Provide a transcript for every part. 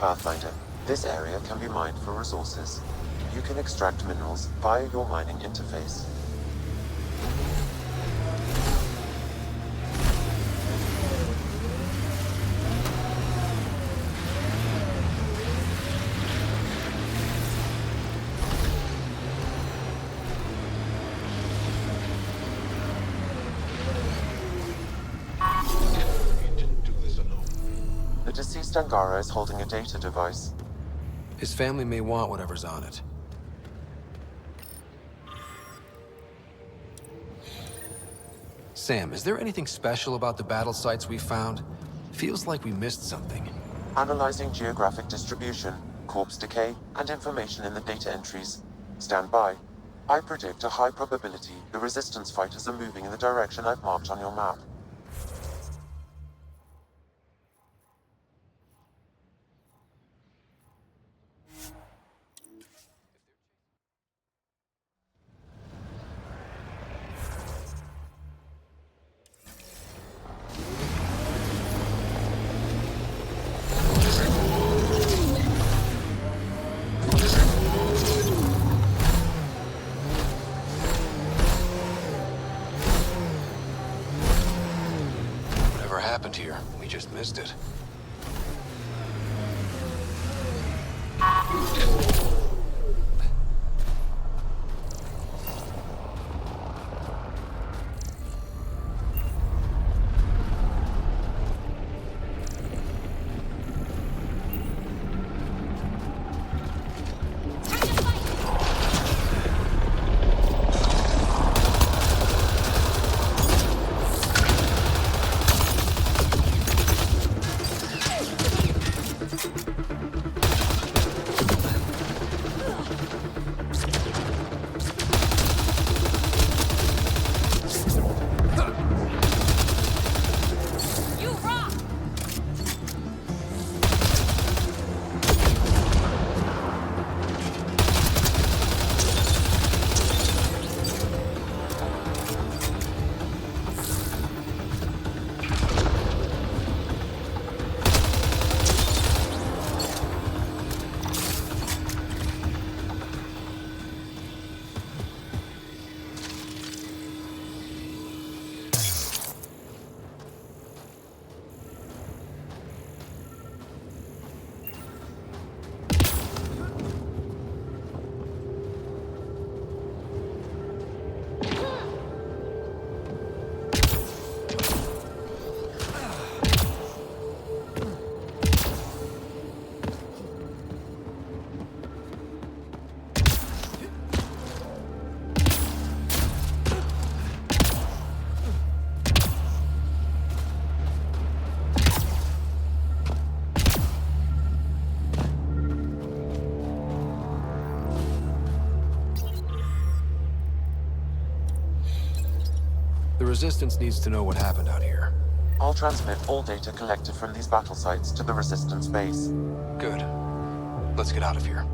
Pathfinder. This area can be mined for resources. You can extract minerals via your mining interface. The deceased Angara is holding a data device. His family may want whatever's on it. Sam, is there anything special about the battle sites we found? Feels like we missed something. Analyzing geographic distribution, corpse decay, and information in the data entries. Stand by. I predict a high probability the resistance fighters are moving in the direction I've marked on your map. Here. We just missed it. The Resistance needs to know what happened out here. I'll transmit all data collected from these battle sites to the Resistance base. Good. Let's get out of here.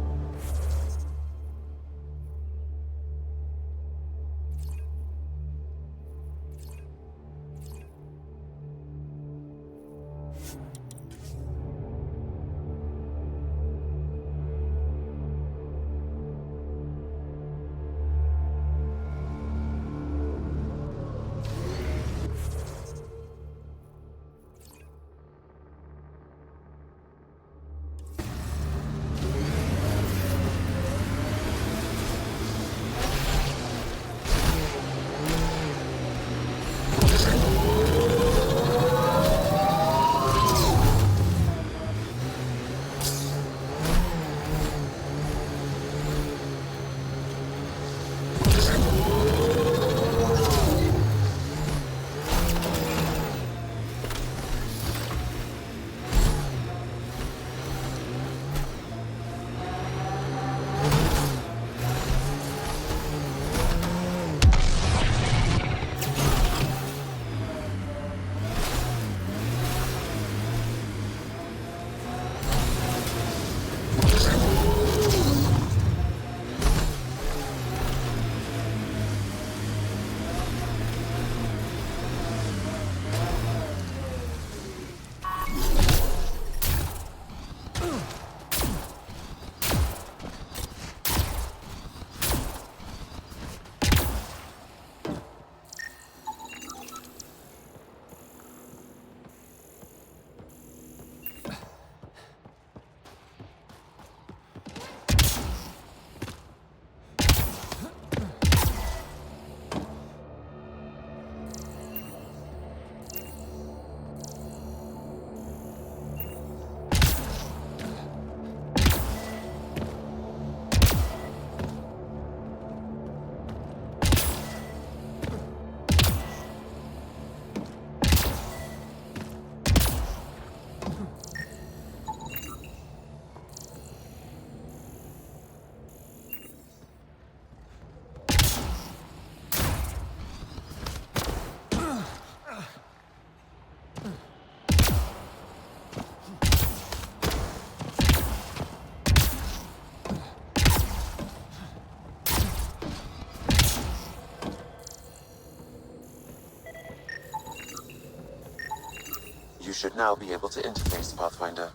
You should now be able to interface Pathfinder.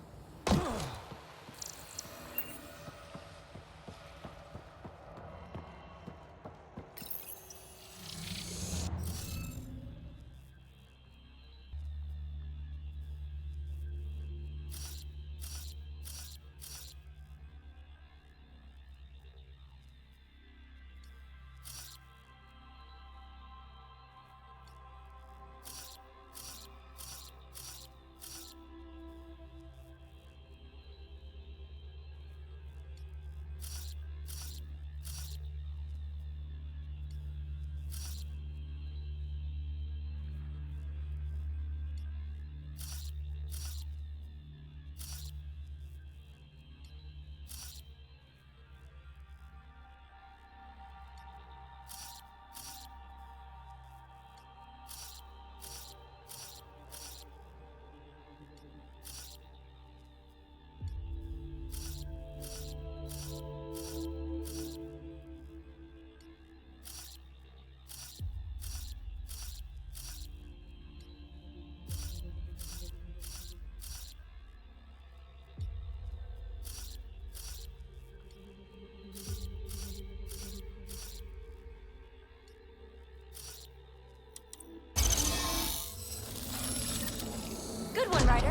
Good one, Ryder.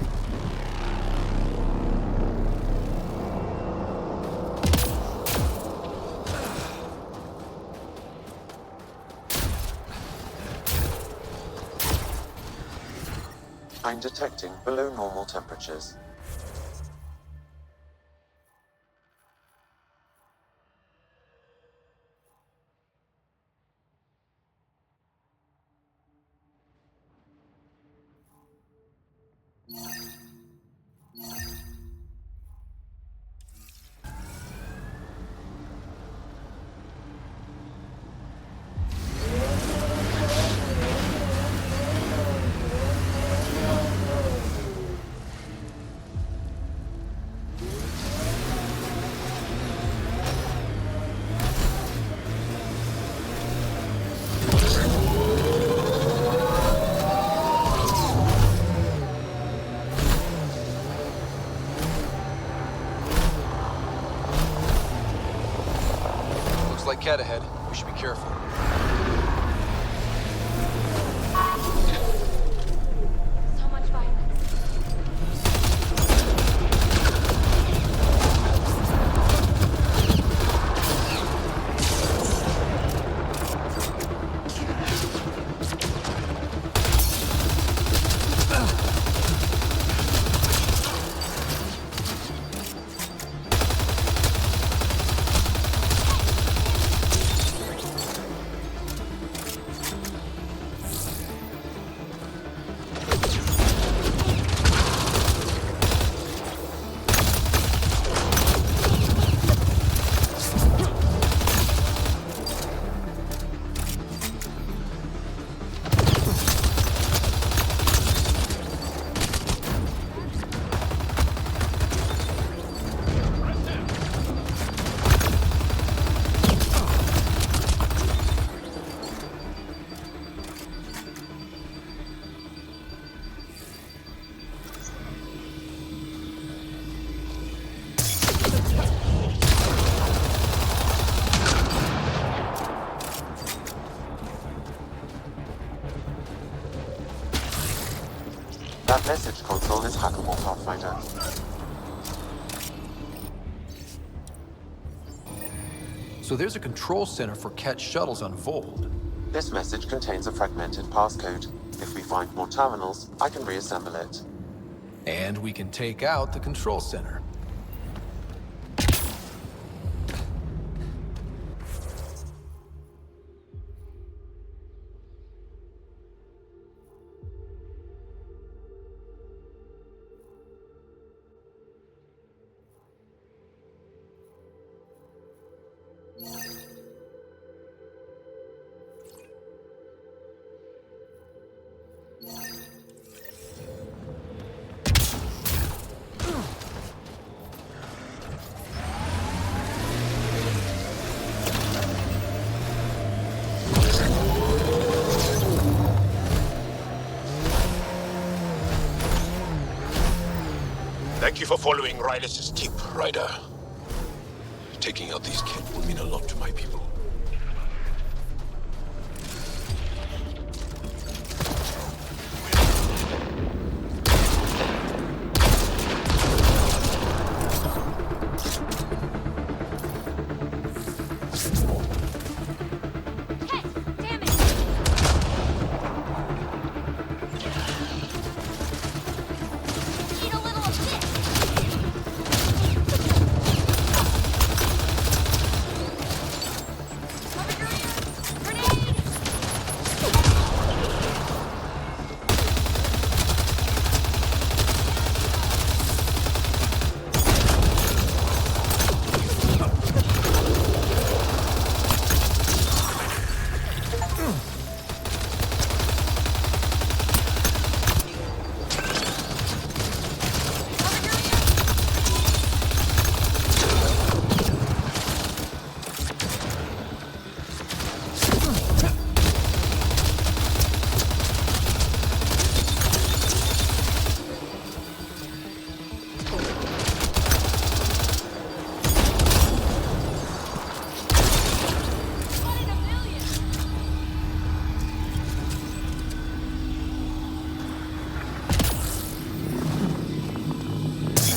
I'm detecting below normal temperatures. Looks like cat ahead. We should be careful. So much violence. That message console is hackable, Pathfinder. So there's a control center for Ket shuttles on Voeld. This message contains a fragmented passcode. If we find more terminals, I can reassemble it. And we can take out the control center. you for following Rylis' tip, Ryder. Taking out these kids will mean a lot to my people.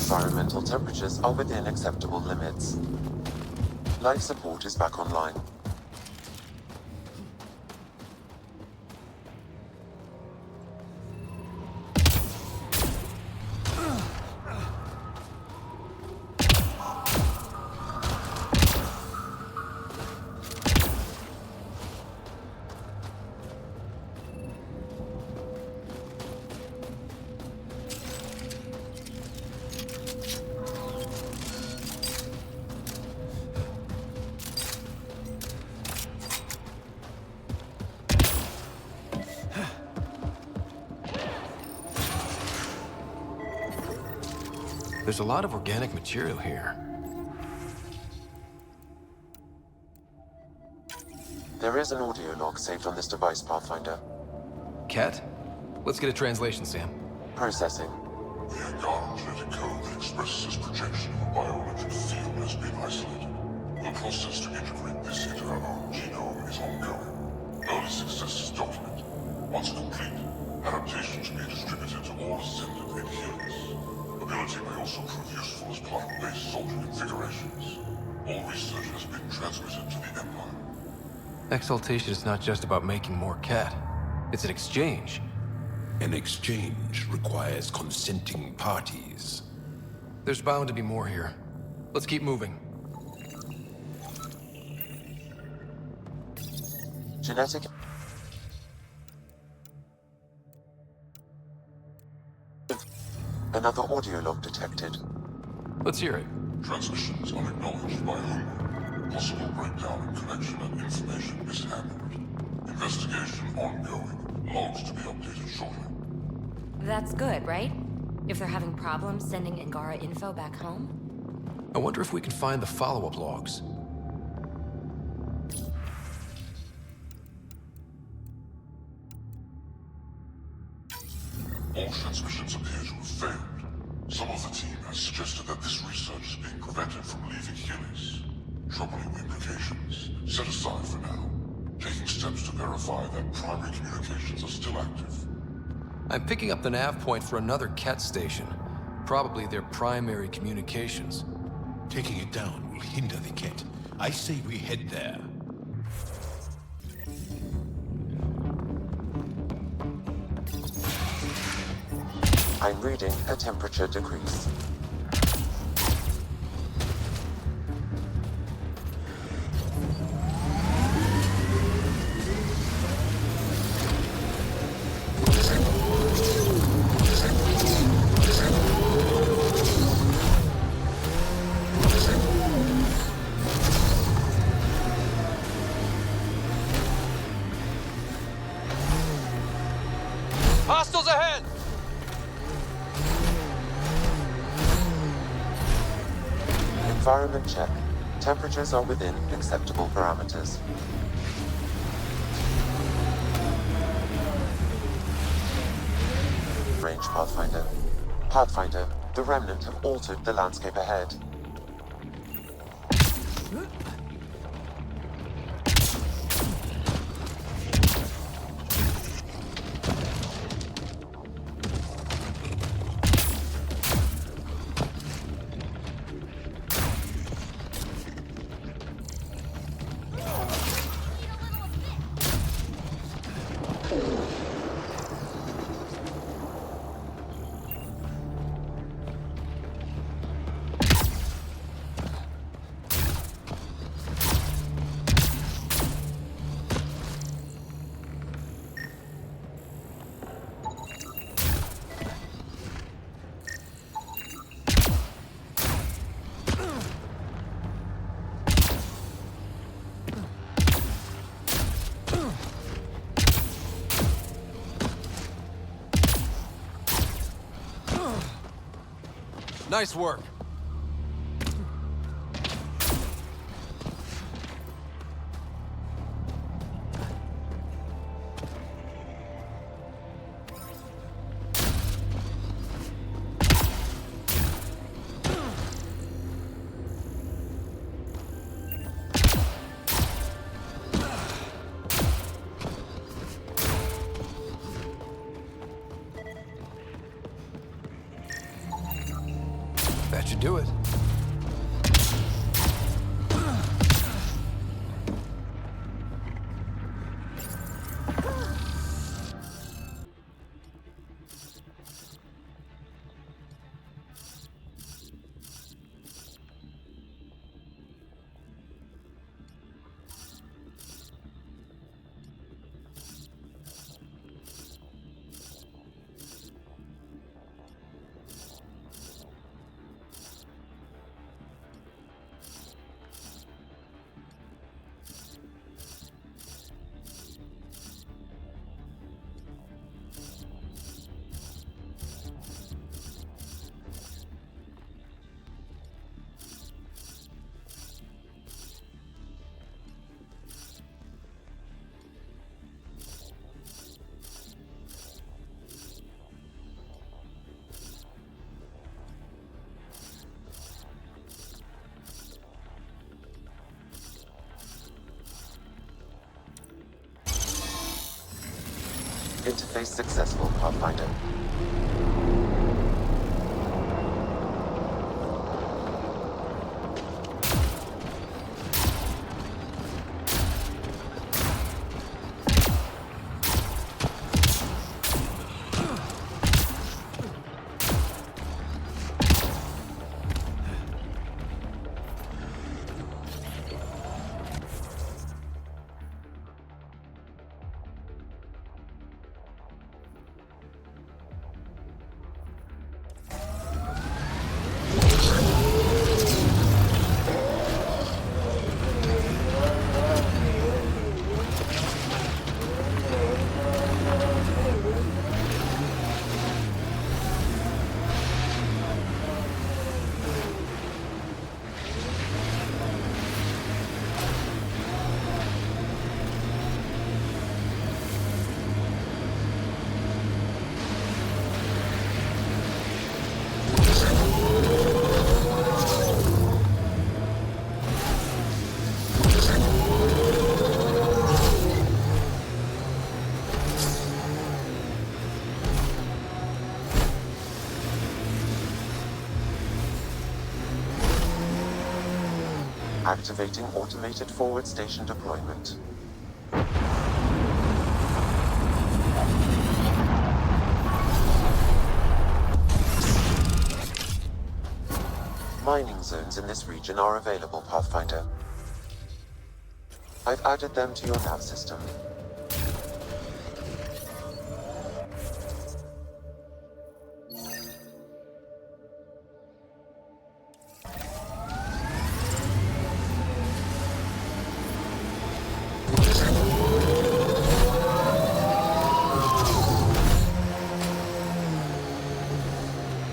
Environmental temperatures are within acceptable limits. Life support is back online. There's a lot of organic material here. There is an audio log saved on this device, Pathfinder. Cat? Let's get a translation, Sam. Processing. The Angara genetic code that expresses this projection of a bioelectric field has been isolated. The process to integrate this into our own genome is ongoing. Early success is documented. Once complete, adaptations may be distributed to all ascendant adherents. Ability may also prove useful as part of base soldier configurations. All research has been transmitted to the Empire. Exaltation is not just about making more cat. It's an exchange. An exchange requires consenting parties. There's bound to be more here. Let's keep moving. Genetic... Another audio log detected. Let's hear it. Transmissions unacknowledged by whom? Possible breakdown in connection and information mishandled. Investigation ongoing. Logs to be updated shortly. That's good, right? If they're having problems sending Angara info back home? I wonder if we can find the follow-up logs. All transmissions appear to have failed. Some of the team has suggested that this research is being prevented from leaving Helios. Troubling implications. Set aside for now. Taking steps to verify that primary communications are still active. I'm picking up the nav point for another cat station. Probably their primary communications. Taking it down will hinder the Ket. I say we head there. I'm reading a temperature decrease. Hostiles ahead! Environment check. Temperatures are within acceptable parameters. Range Pathfinder. Pathfinder, The remnant have altered the landscape ahead. Nice work. That should do it. Interface successful, Pathfinder. Activating automated forward station deployment. Mining zones in this region are available, Pathfinder. I've added them to your nav system.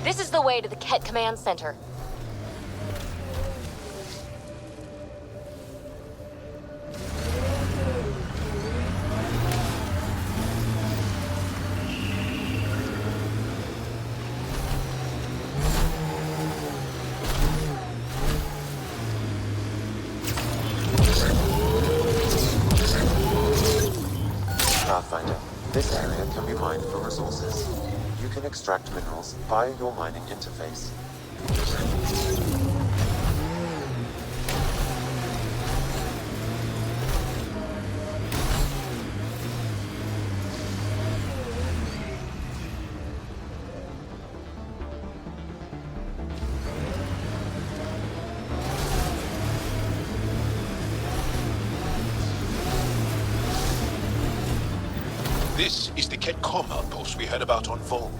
This is the way to the Ket Command Center. Pathfinder, this area can be mined for resources. You can extract minerals via your mining interface. This is the Ketcom outpost we heard about on Voeld.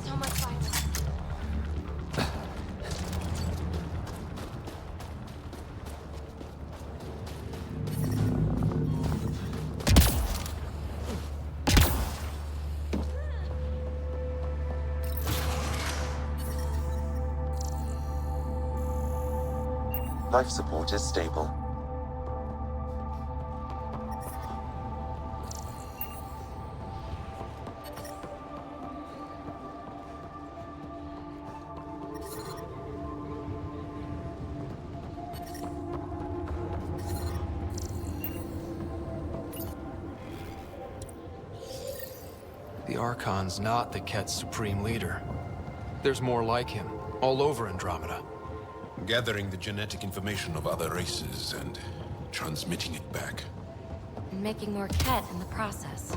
So much violence. Life support is stable. The Archon's not the Ket's supreme leader. There's more like him, all over Andromeda. Gathering the genetic information of other races and transmitting it back. And making more Ket in the process.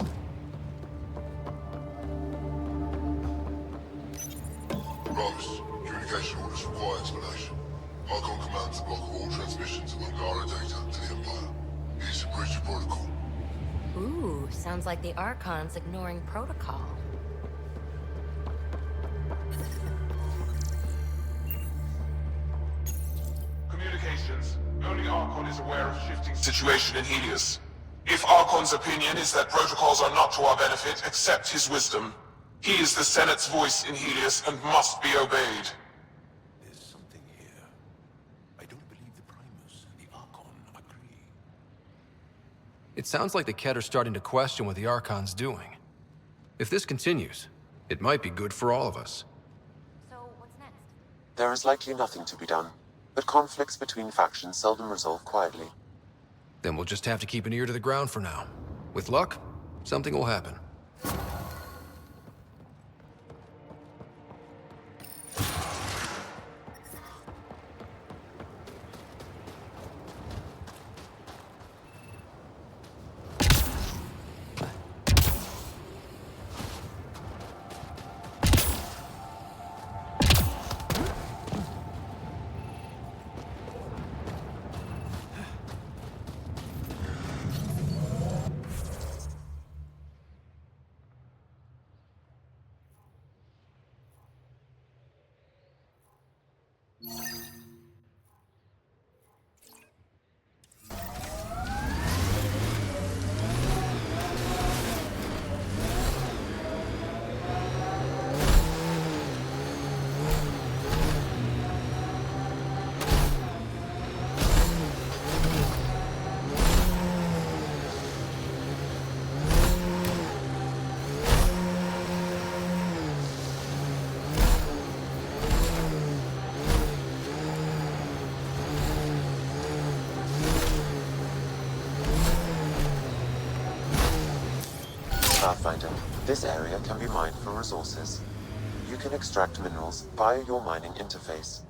Rose, communication orders require explanation. Archon commands a block of all transmissions of Angara data to the Empire. It is a breach of protocol. Ooh, sounds like the Archon's ignoring protocol. Communications. Only Archon is aware of shifting situation in Helios. If Archon's opinion is that protocols are not to our benefit, accept his wisdom. He is the Senate's voice in Helios and must be obeyed. There's something here. I don't believe the Primus and the Archon agree. It sounds like the Ket are starting to question what the Archon's doing. If this continues, it might be good for all of us. So, what's next? There is likely nothing to be done, but conflicts between factions seldom resolve quietly. Then we'll just have to keep an ear to the ground for now. With luck, something will happen. Pathfinder, this area can be mined for resources. You can extract minerals via your mining interface.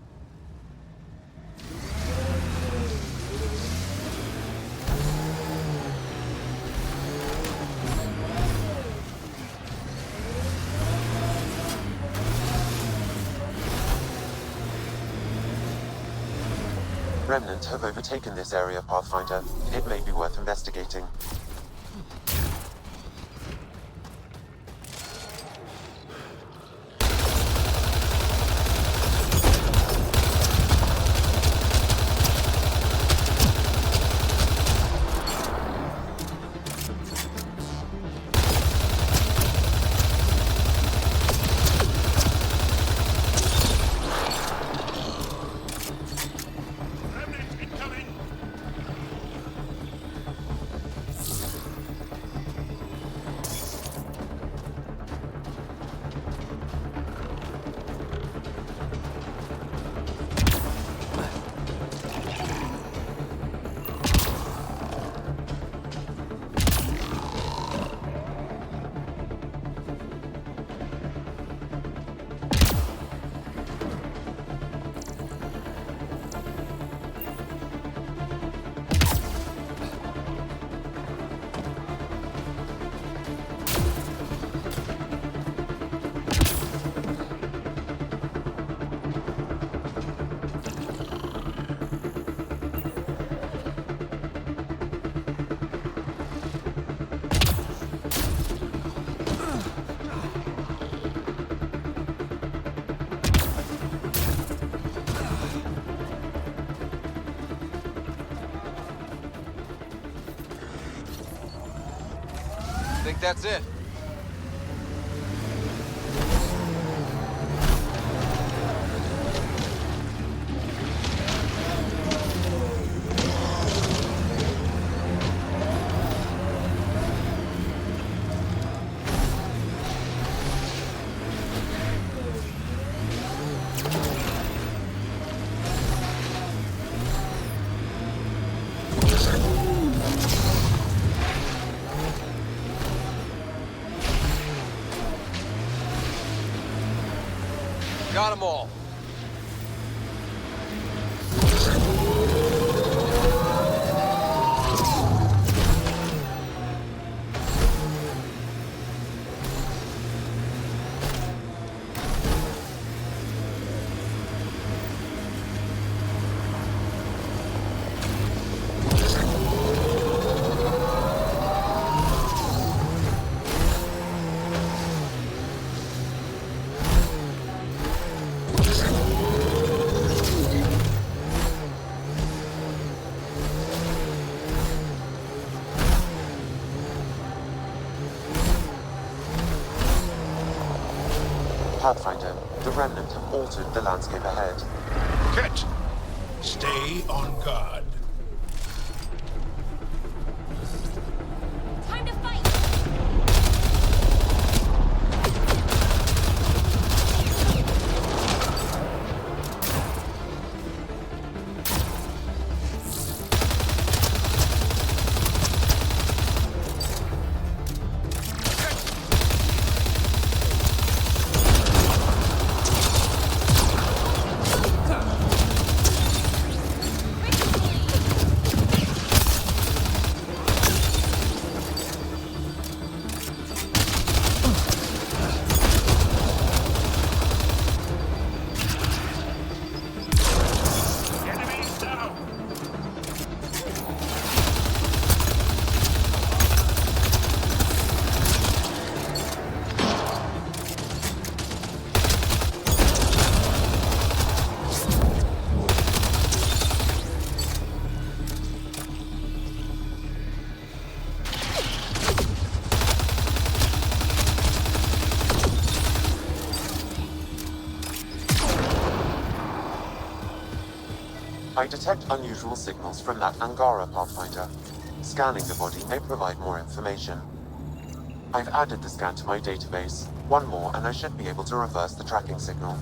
Remnant have overtaken this area, Pathfinder. It may be worth investigating. Think that's it? Got 'em all. Pathfinder, the Remnant have altered the landscape ahead. Kit, stay on guard. Time to fight! I detect unusual signals from that Angara, Pathfinder. Scanning the body may provide more information. I've added the scan to my database. One more and I should be able to reverse the tracking signal.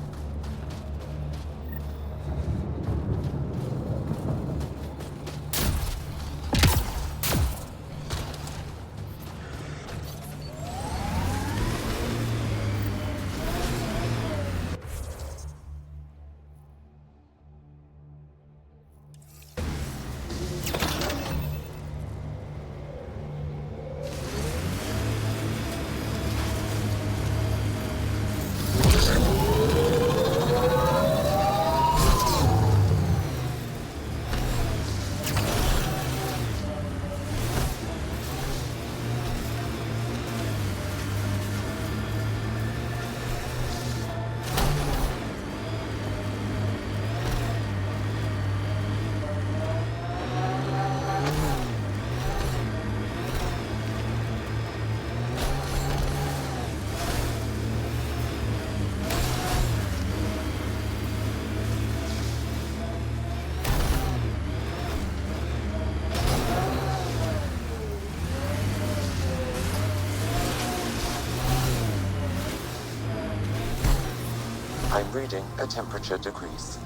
I'm reading a temperature decrease.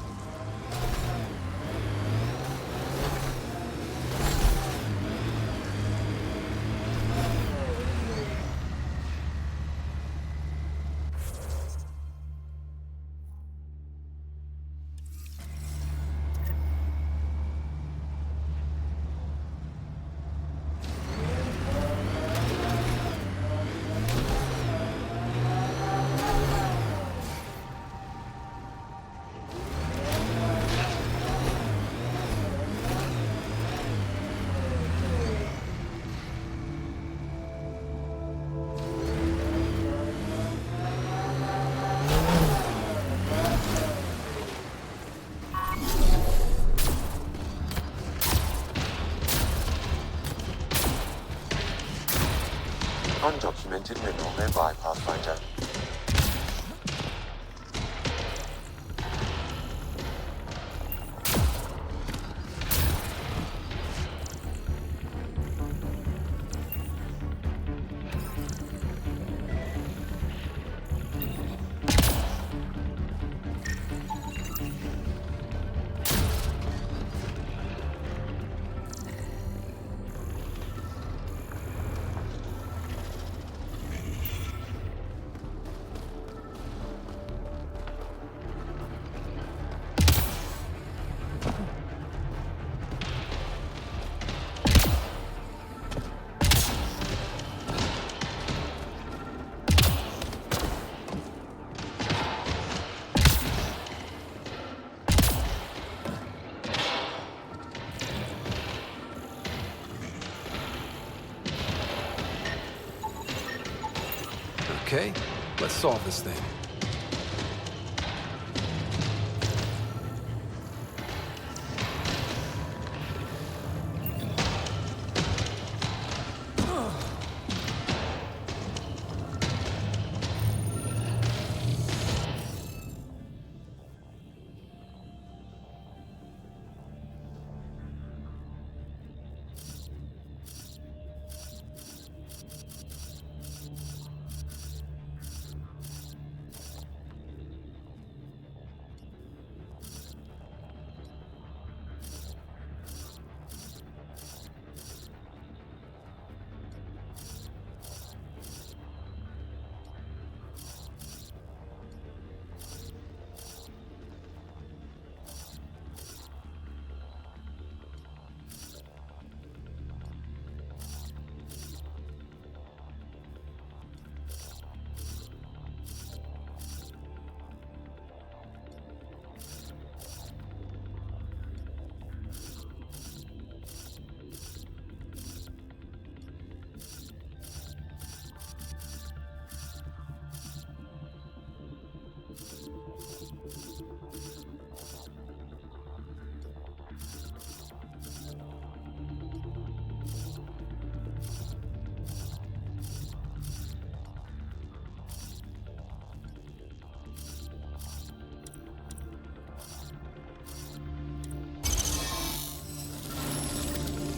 Undocumented mineral nearby, Pathfinder. Okay, let's solve this thing.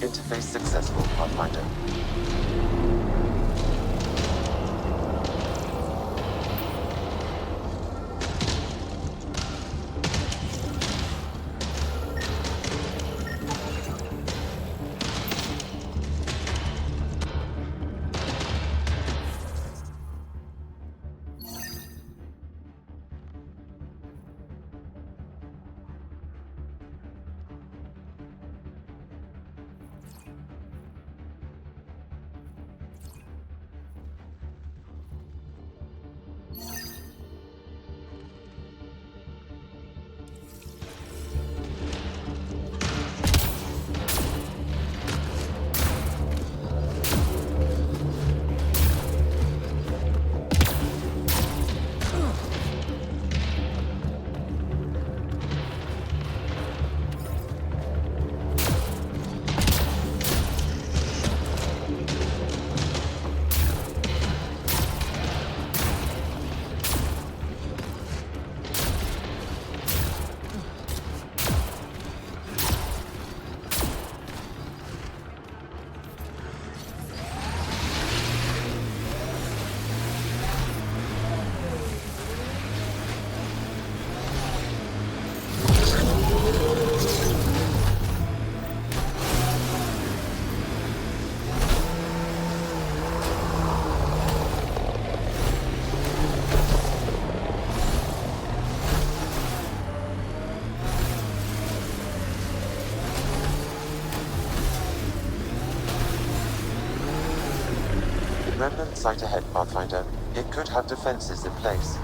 Interface successful, Pathfinder. that site ahead, Pathfinder. It could have defenses in place.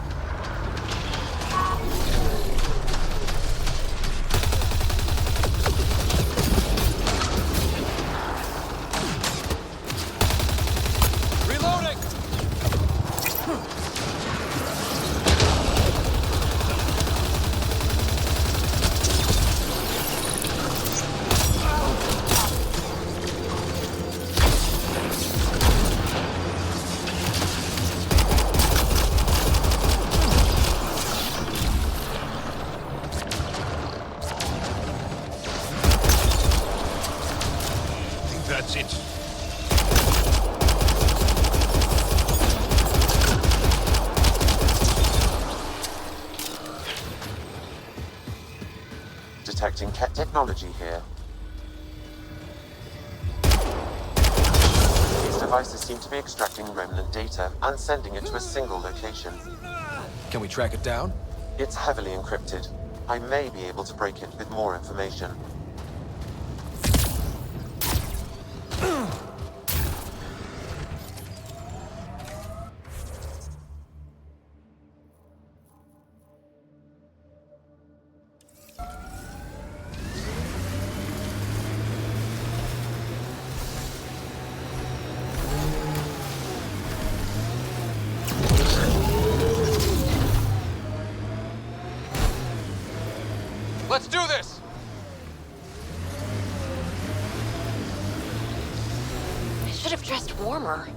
That's it. Detecting cat technology here. These devices seem to be extracting remnant data and sending it to a single location. Can we track it down? It's heavily encrypted. I may be able to break it with more information. Let's do this! I should have dressed warmer.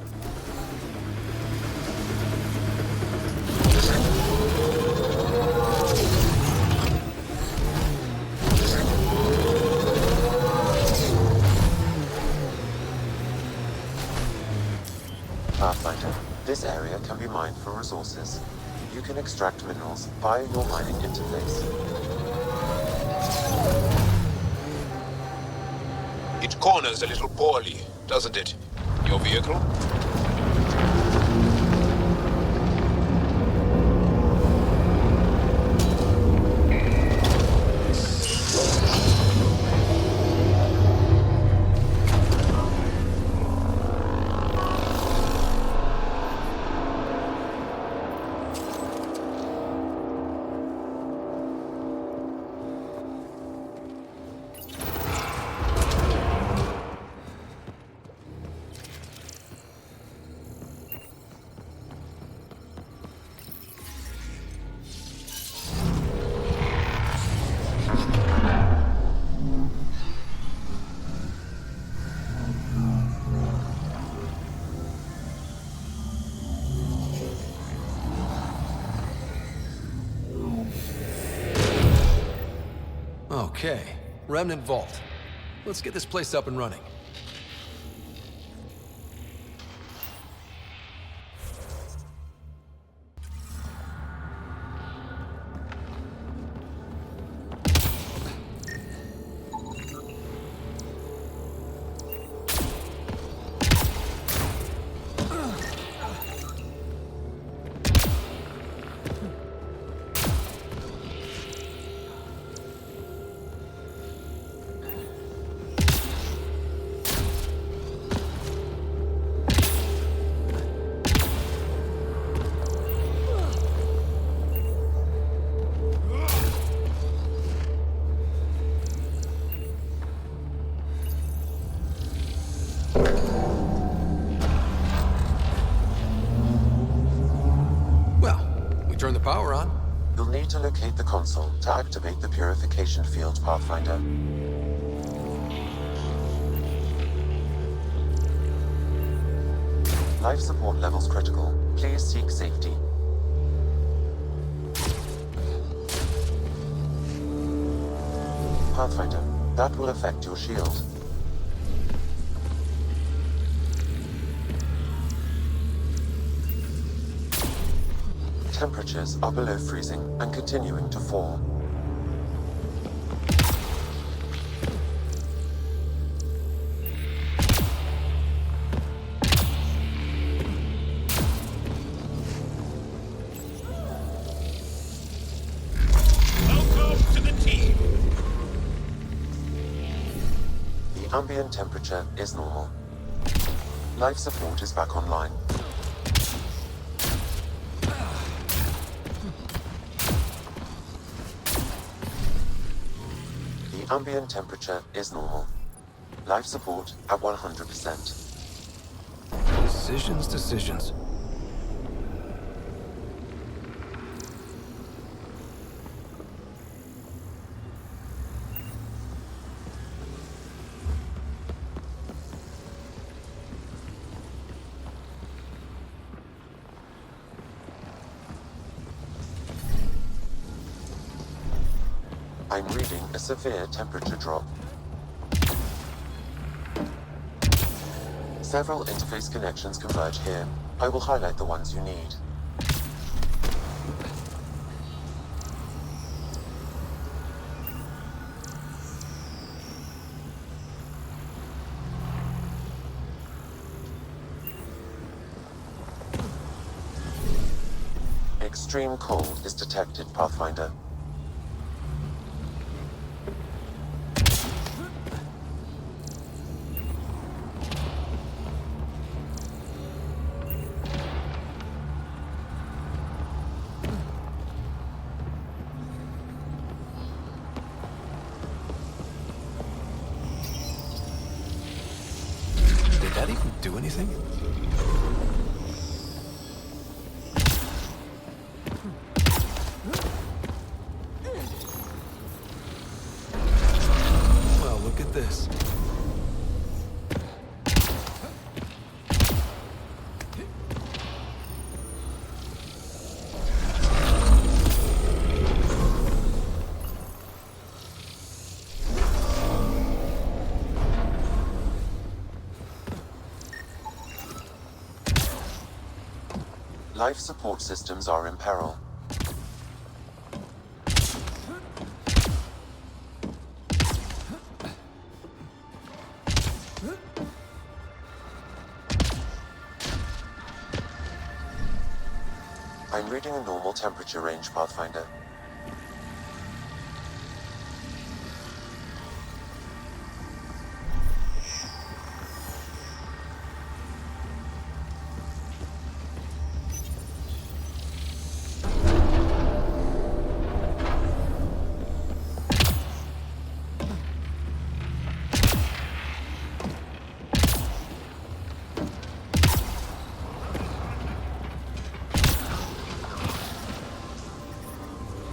Pathfinder, this area can be mined for resources. You can extract minerals via your mining interface. It corners a little poorly, doesn't it? Your vehicle? Okay, Remnant Vault. Let's get this place up and running. Turn the power on. You'll need to locate the console to activate the purification field, Pathfinder. Life support levels critical. Please seek safety. Pathfinder, that will affect your shield. Temperatures are below freezing and continuing to fall. Welcome to the team. The ambient temperature is normal. Life support is back online. The ambient temperature is normal. Life support at 100%. Decisions. I'm reading a severe temperature drop. Several interface connections converge here. I will highlight the ones you need. Extreme cold is detected, Pathfinder. Did that even do anything? Well, look at this. Life support systems are in peril. I'm reading a normal temperature range, Pathfinder.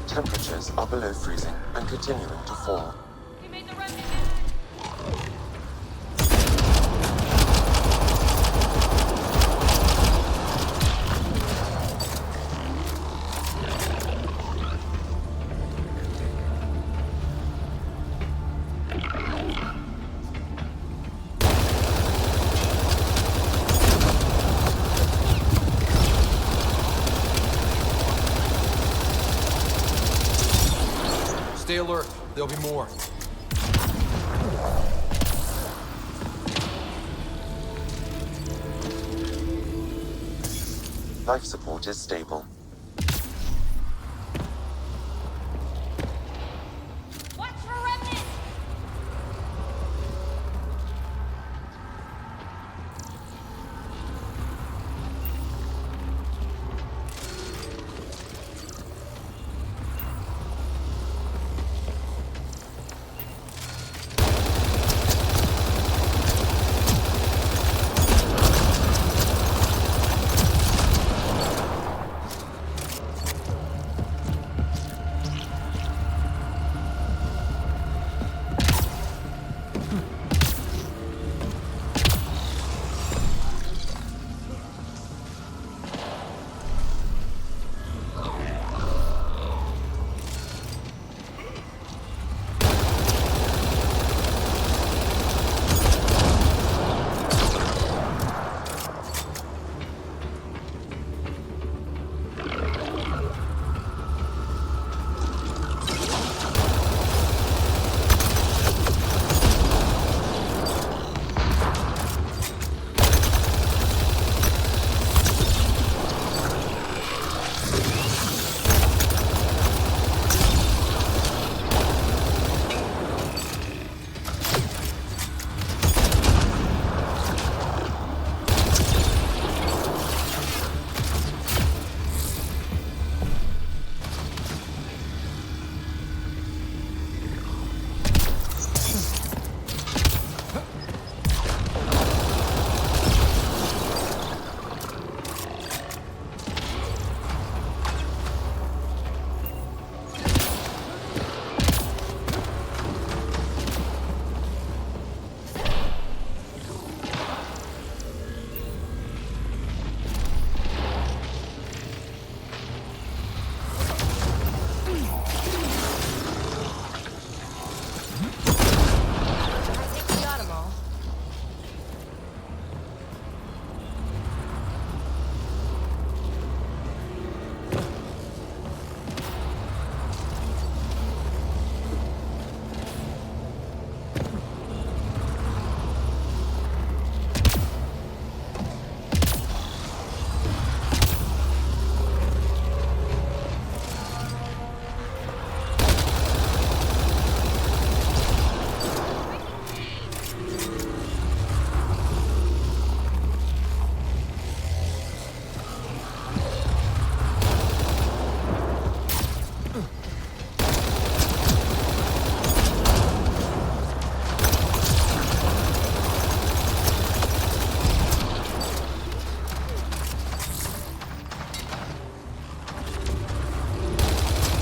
Temperatures are below freezing and continuing to fall. Stay alert. There'll be more. Life support is stable. Watch for remnants!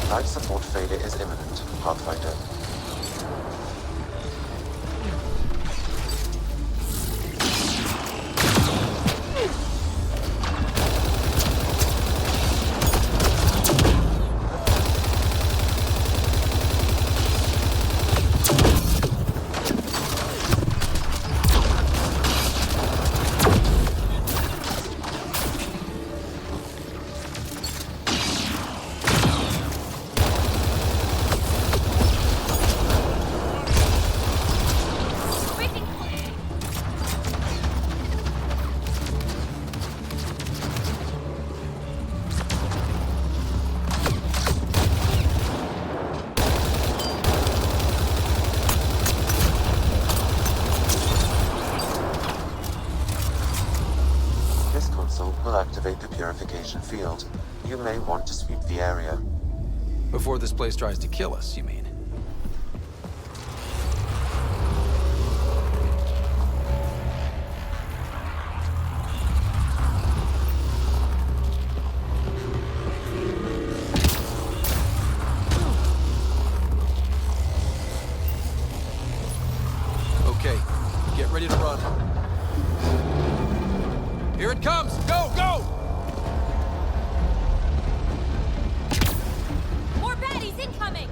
Life support failure is imminent, Pathfinder. Will activate the purification field. You may want to sweep the area. Before this place tries to kill us, you mean? Okay, get ready to run. Here it comes! Go, go! More baddies incoming!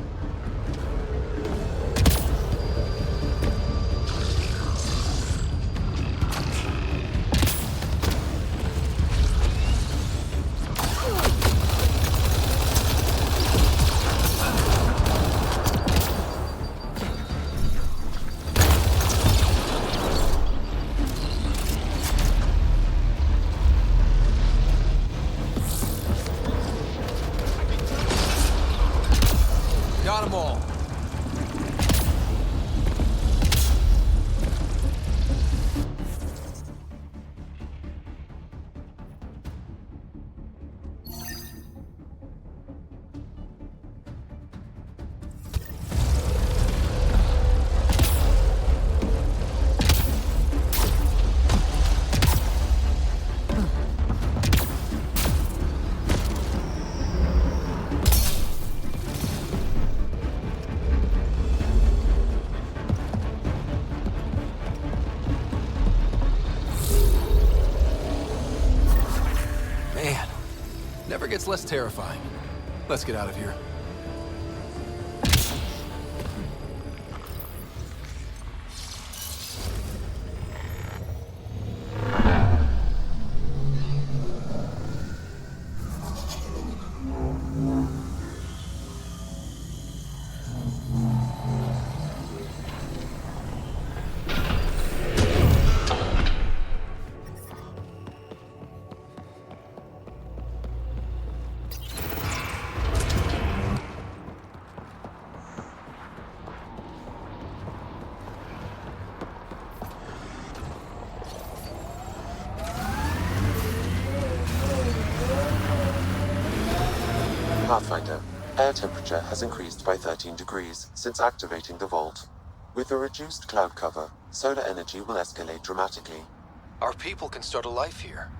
Got them all. Man, never gets less terrifying. Let's get out of here. Pathfinder, air temperature has increased by 13 degrees since activating the vault. With the reduced cloud cover, solar energy will escalate dramatically. Our people can start a life here.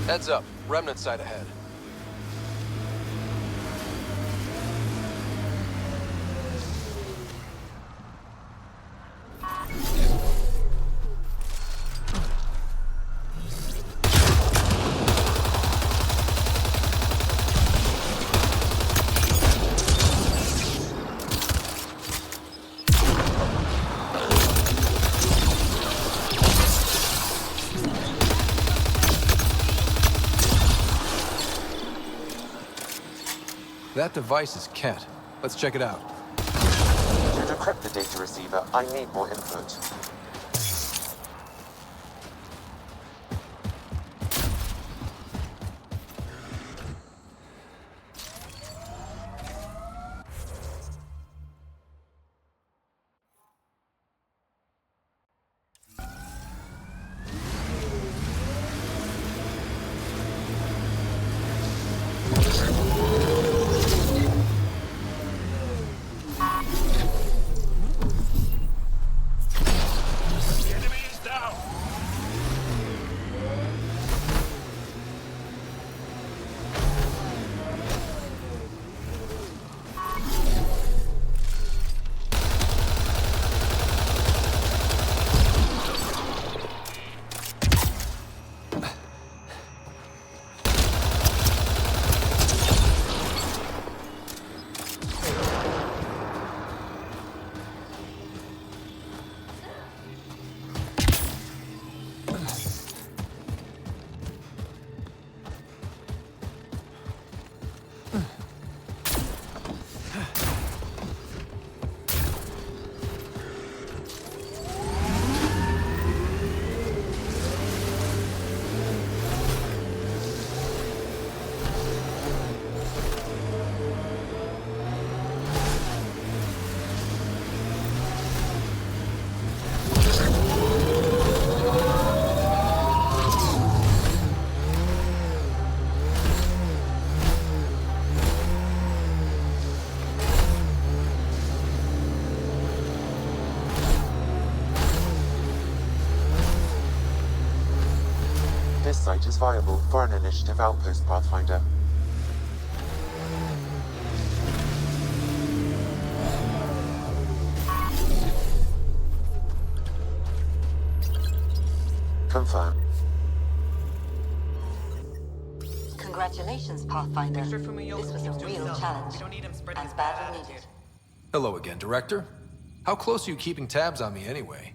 Heads up, remnant site ahead. That device is Ket. Let's check it out. To decrypt the data receiver, I need more input. The enemy is down. This site is viable for an initiative outpost, Pathfinder. Confirm. Congratulations, Pathfinder. This This was a real challenge, We don't need him spreading and his bad badly attitude. needed. Hello again, Director. How close are you keeping tabs on me anyway?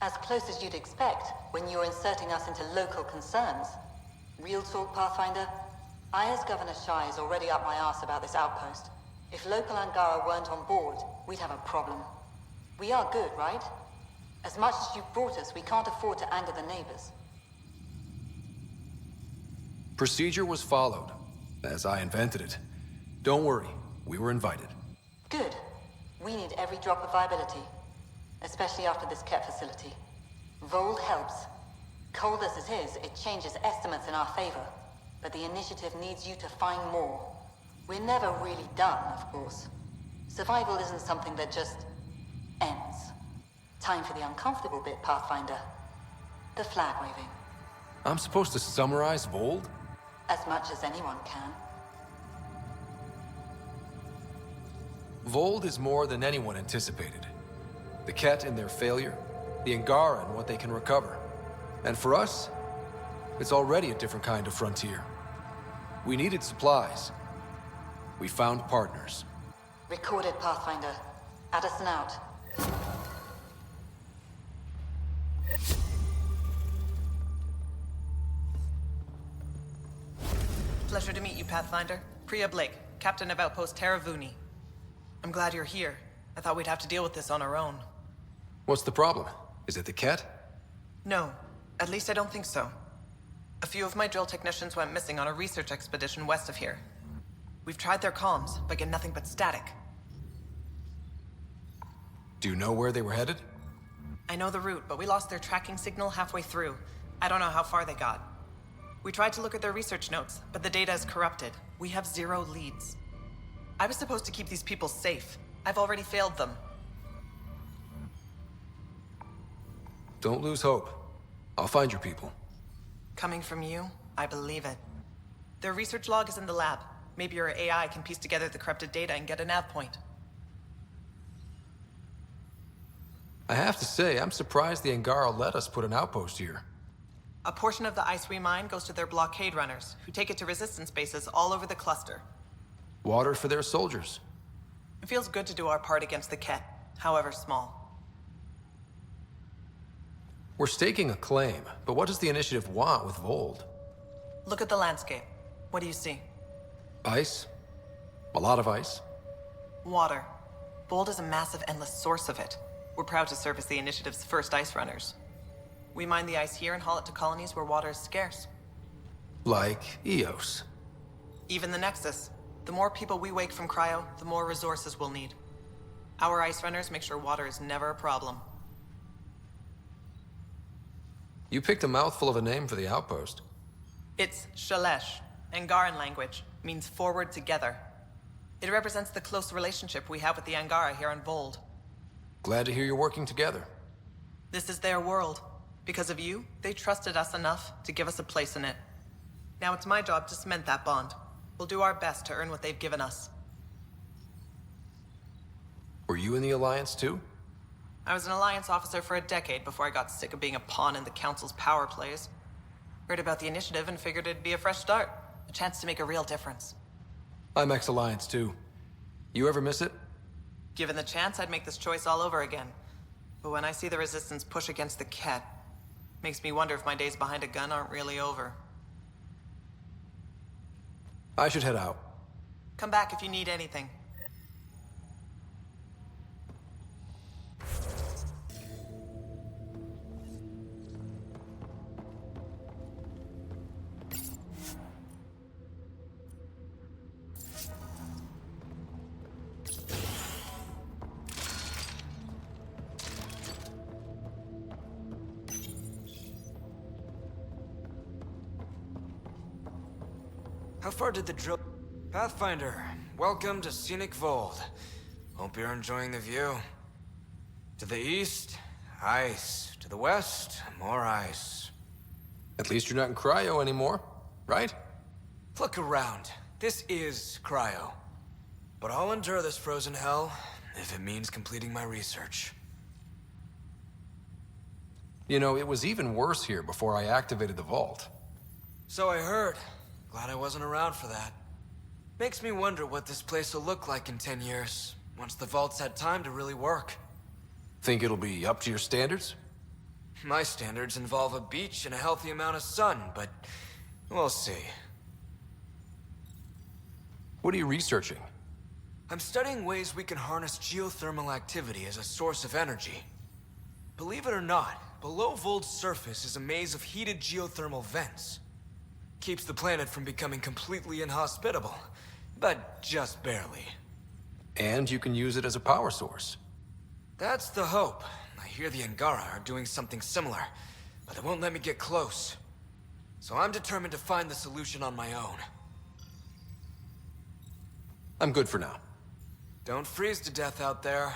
As close as you'd expect when you're inserting us into local concerns. Real talk, Pathfinder? I, as Governor Shai, is already up my arse about this outpost. If local Angara weren't on board, we'd have a problem. We are good, right? As much as you've brought us, we can't afford to anger the neighbors. Procedure was followed, as I invented it. Don't worry, we were invited. Good. We need every drop of viability, especially after this Ket facility. Voeld helps. Cold as it is, it changes estimates in our favor, but the initiative needs you to find more. We're never really done, of course. Survival isn't something that just ends. Time for the uncomfortable bit, Pathfinder. The flag waving. I'm supposed to summarize Voeld? As much as anyone can. Voeld is more than anyone anticipated. The Ket and their failure, the Angara and what they can recover. And for us, it's already a different kind of frontier. We needed supplies. We found partners. Recorded, Pathfinder. Addison out. Pleasure to meet you, Pathfinder. Priya Blake, Captain of Outpost Taravuni. I'm glad you're here. I thought we'd have to deal with this on our own. What's the problem? Is it the Ket? No, at least I don't think so. A few of my drill technicians went missing on a research expedition west of here. We've tried their comms, but get nothing but static. Do you know where they were headed? I know the route, but we lost their tracking signal halfway through. I don't know how far they got. We tried to look at their research notes, but the data is corrupted. We have 0 leads. I was supposed to keep these people safe. I've already failed them. Don't lose hope. I'll find your people. Coming from you, I believe it. Their research log is in the lab. Maybe your AI can piece together the corrupted data and get a nav point. I have to say, I'm surprised the Angara let us put an outpost here. A portion of the ice we mine goes to their blockade runners, who take it to resistance bases all over the cluster. Water for their soldiers. It feels good to do our part against the Ket, however small. We're staking a claim, but what does the initiative want with Voeld? Look at the landscape. What do you see? Ice, A lot of ice. Water. Voeld is a massive, endless source of it. We're proud to serve as the Initiative's first ice runners. We mine the ice here and haul it to colonies where water is scarce. Like Eos. Even the Nexus. The more people we wake from cryo, the more resources we'll need. Our ice runners make sure water is never a problem. You picked a mouthful of a name for the outpost. It's Shalesh, Angaran language, means forward together. It represents the close relationship we have with the Angara here on Voeld. Glad to hear you're working together. This is their world. Because of you, they trusted us enough to give us a place in it. Now it's my job to cement that bond. We'll do our best to earn what they've given us. Were you in the Alliance too? I was an Alliance officer for a decade before I got sick of being a pawn in the Council's power plays. Heard about the Initiative and figured it'd be a fresh start. A chance to make a real difference. I'm ex-Alliance too. You ever miss it? Given the chance, I'd make this choice all over again. But when I see the Resistance push against the Ket, makes me wonder if my days behind a gun aren't really over. I should head out. Come back if you need anything. How far did the drill... Pathfinder, welcome to scenic Voeld. Hope you're enjoying the view. To the east, ice. To the west, more ice. At least you're not in cryo anymore, right? Look around. This is cryo. But I'll endure this frozen hell if it means completing my research. You know, it was even worse here before I activated the vault. So I heard. Glad I wasn't around for that. Makes me wonder what this place will look like in 10 years, once the vault's had time to really work. Think it'll be up to your standards? My standards involve a beach and a healthy amount of sun, but we'll see. What are you researching? I'm studying ways we can harness geothermal activity as a source of energy. Believe it or not, below Voeld's surface is a maze of heated geothermal vents. Keeps the planet from becoming completely inhospitable, but just barely. And you can use it as a power source. That's the hope. I hear the Angara are doing something similar, but they won't let me get close. So I'm determined to find the solution on my own. I'm good for now. Don't freeze to death out there.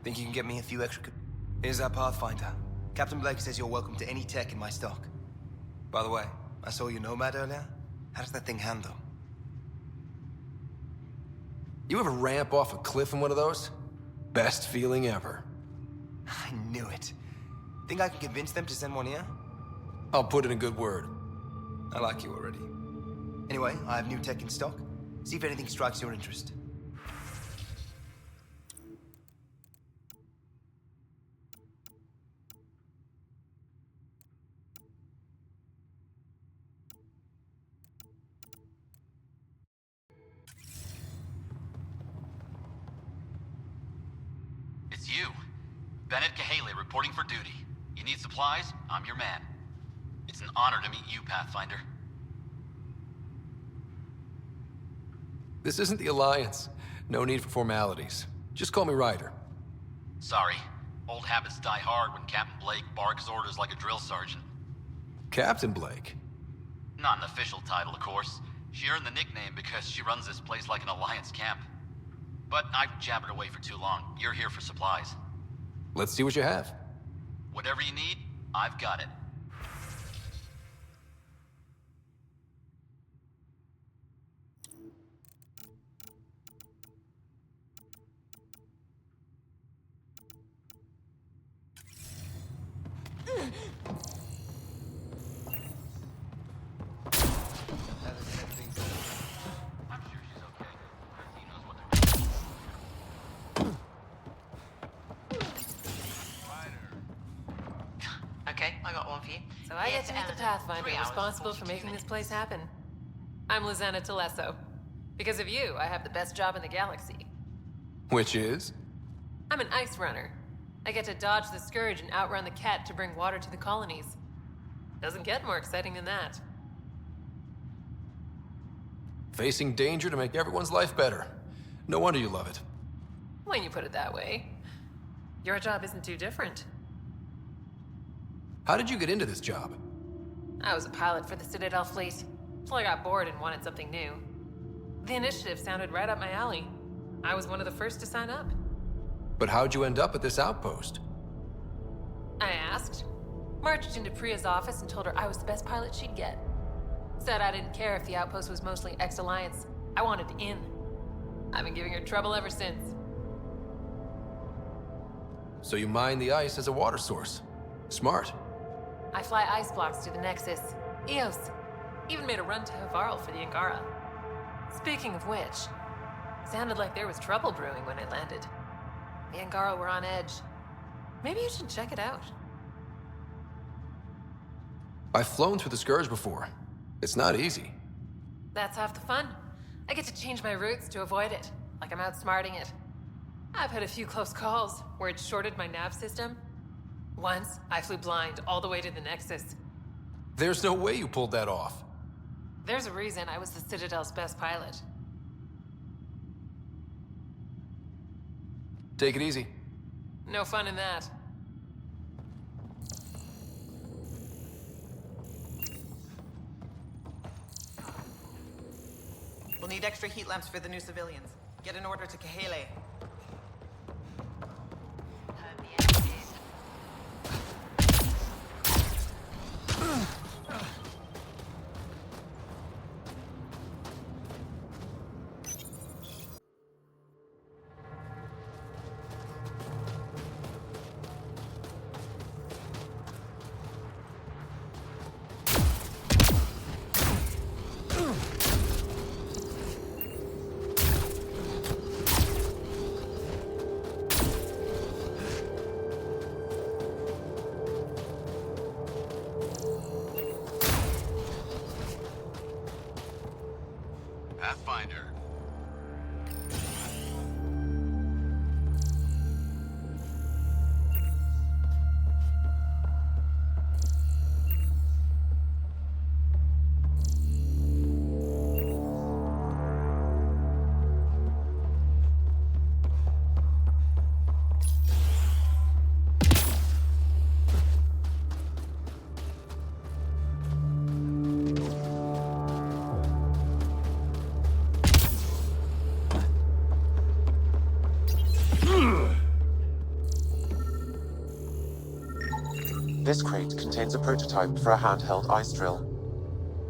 Think you can get me a few extra... Here's our Pathfinder. Captain Blake says you're welcome to any tech in my stock. By the way, I saw your Nomad earlier. How does that thing handle? You ever ramp off a cliff in one of those? Best feeling ever. I knew it. Think I can convince them to send one here? I'll put in a good word. I like you already. Anyway, I have new tech in stock. See if anything strikes your interest. It's you. Bennett Cahaley reporting for duty. You need supplies? I'm your man. It's an honor to meet you, Pathfinder. This isn't the Alliance. No need for formalities. Just call me Ryder. Sorry. Old habits die hard when Captain Blake barks orders like a drill sergeant. Captain Blake? Not an official title, of course. She earned the nickname because she runs this place like an Alliance camp. But I've jabbered away for too long. You're here for supplies. Let's see what you have. Whatever you need, I've got it. So I get to meet the Pathfinder responsible for making this place happen. I'm Lizanna Telesso. Because of you, I have the best job in the galaxy. Which is? I'm an ice runner. I get to dodge the Scourge and outrun the Cat to bring water to the colonies. Doesn't get more exciting than that. Facing danger to make everyone's life better. No wonder you love it. When you put it that way. Your job isn't too different. How did you get into this job? I was a pilot for the Citadel fleet, until I got bored and wanted something new. The initiative sounded right up my alley. I was one of the first to sign up. But how'd you end up at this outpost? I asked. Marched into Priya's office and told her I was the best pilot she'd get. Said I didn't care if the outpost was mostly ex-Alliance. I wanted in. I've been giving her trouble ever since. So you mine the ice as a water source. Smart. I fly ice blocks to the Nexus. Eos. Even made a run to Havarl for the Angara. Speaking of which, sounded like there was trouble brewing when I landed. The Angara were on edge. Maybe you should check it out. I've flown through the Scourge before. It's not easy. That's half the fun. I get to change my routes to avoid it, like I'm outsmarting it. I've had a few close calls where it shorted my nav system. Once, I flew blind all the way to the Nexus. There's no way you pulled that off. There's a reason I was the Citadel's best pilot. Take it easy. No fun in that. We'll need extra heat lamps for the new civilians. Get an order to Kahele. Pathfinder. This crate contains a prototype for a handheld ice drill.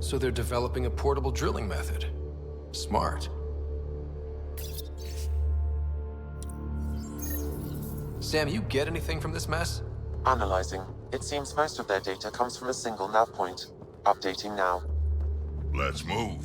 So they're developing a portable drilling method. Smart. Sam, you get anything from this mess? Analyzing. It seems most of their data comes from a single nav point. Updating now. Let's move.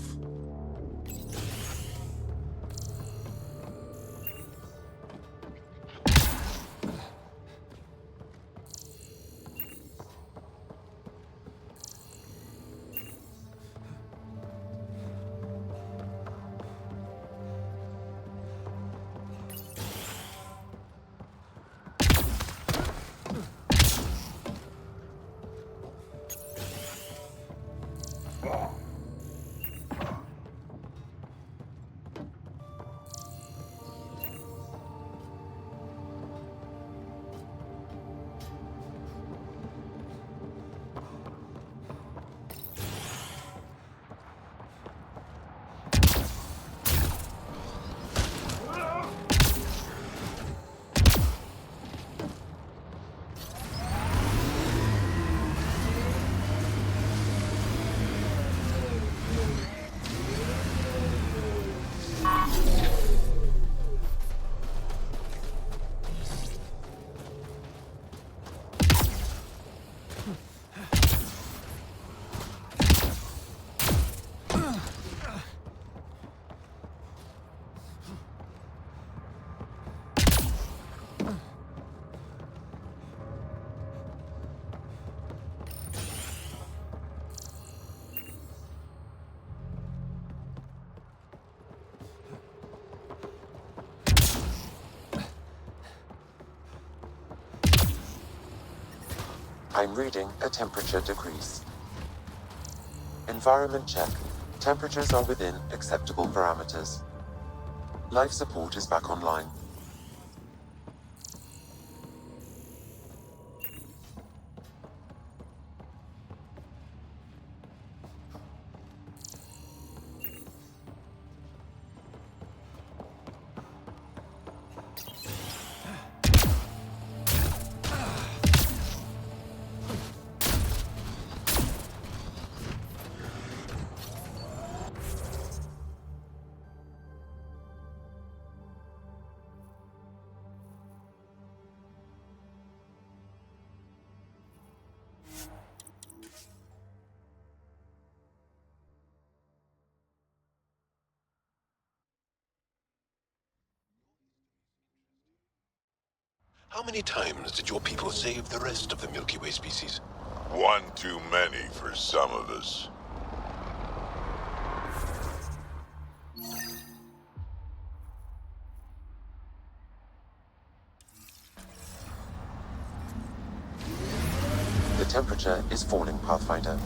I'm reading a temperature decrease. Environment check. Temperatures are within acceptable parameters. Life support is back online. How many times did your people save the rest of the Milky Way species? One too many for some of us. The temperature is falling, Pathfinder.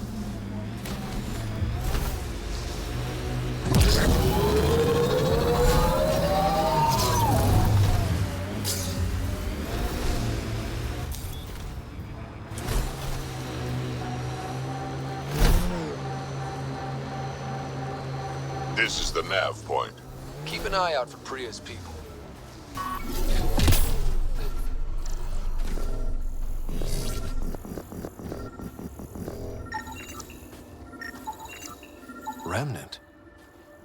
This is the nav point. Keep an eye out for Priya's people. Remnant?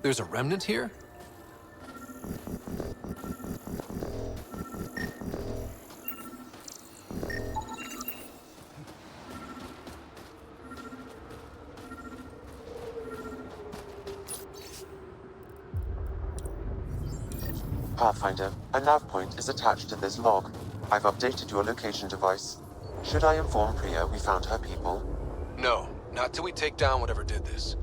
There's a remnant here? Pathfinder, a nav point is attached to this log. I've updated your location device. Should I inform Priya we found her people? No, not till we take down whatever did this.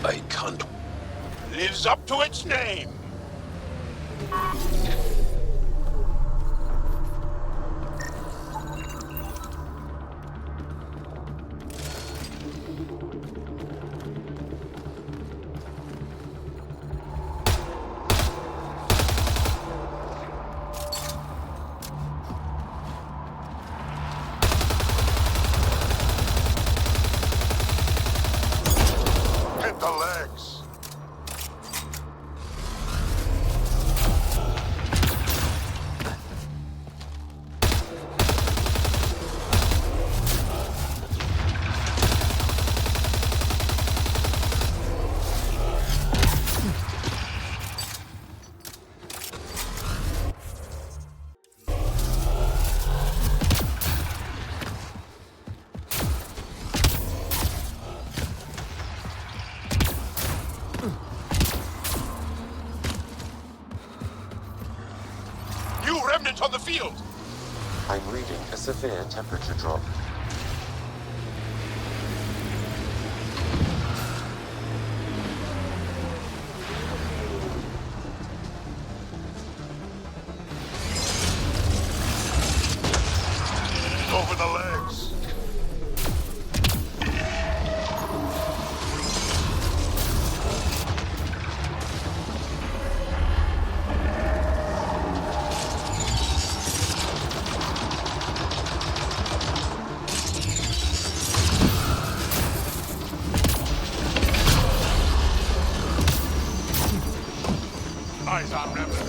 I can't. Lives up to its name. Hit the legs. New remnant on the field. I'm reading a severe temperature drop. Over the legs. Eyes on remnant.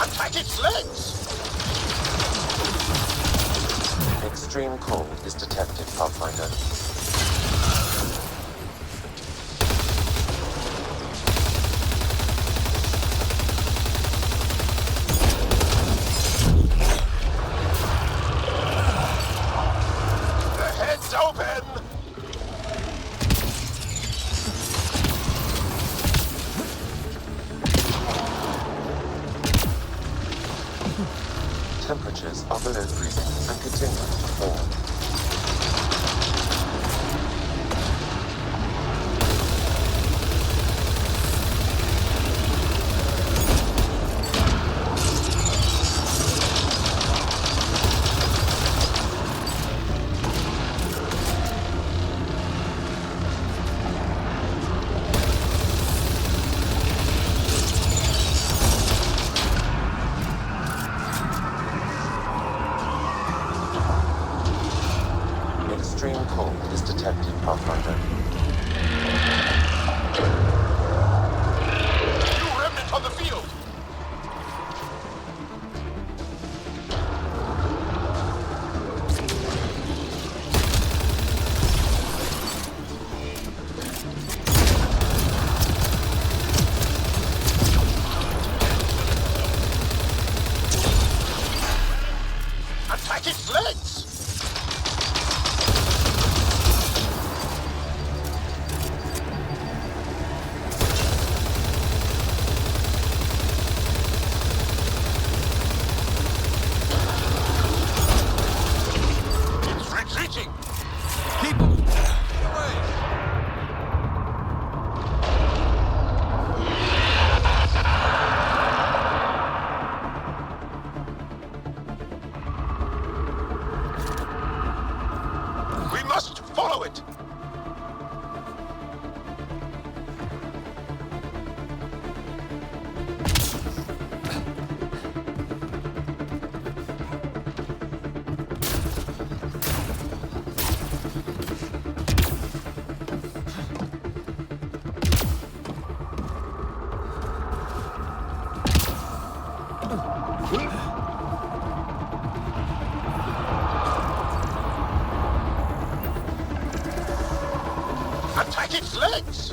Attack its legs! Extreme cold is detected, Pathfinder. The head's open! Temperatures are below freezing and continue to fall. Extreme cold is detected, Pathfinder. New remnant on the field! Attack its legs! It's retreating! Keep them away! We must follow it! Attack its legs!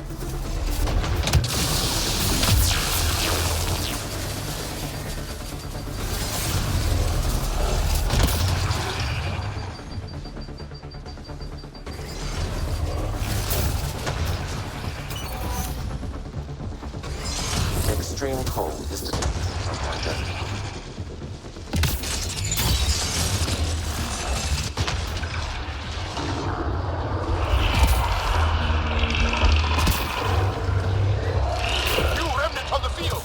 Extreme cold is detected, Pathfinder. New remnant on the field!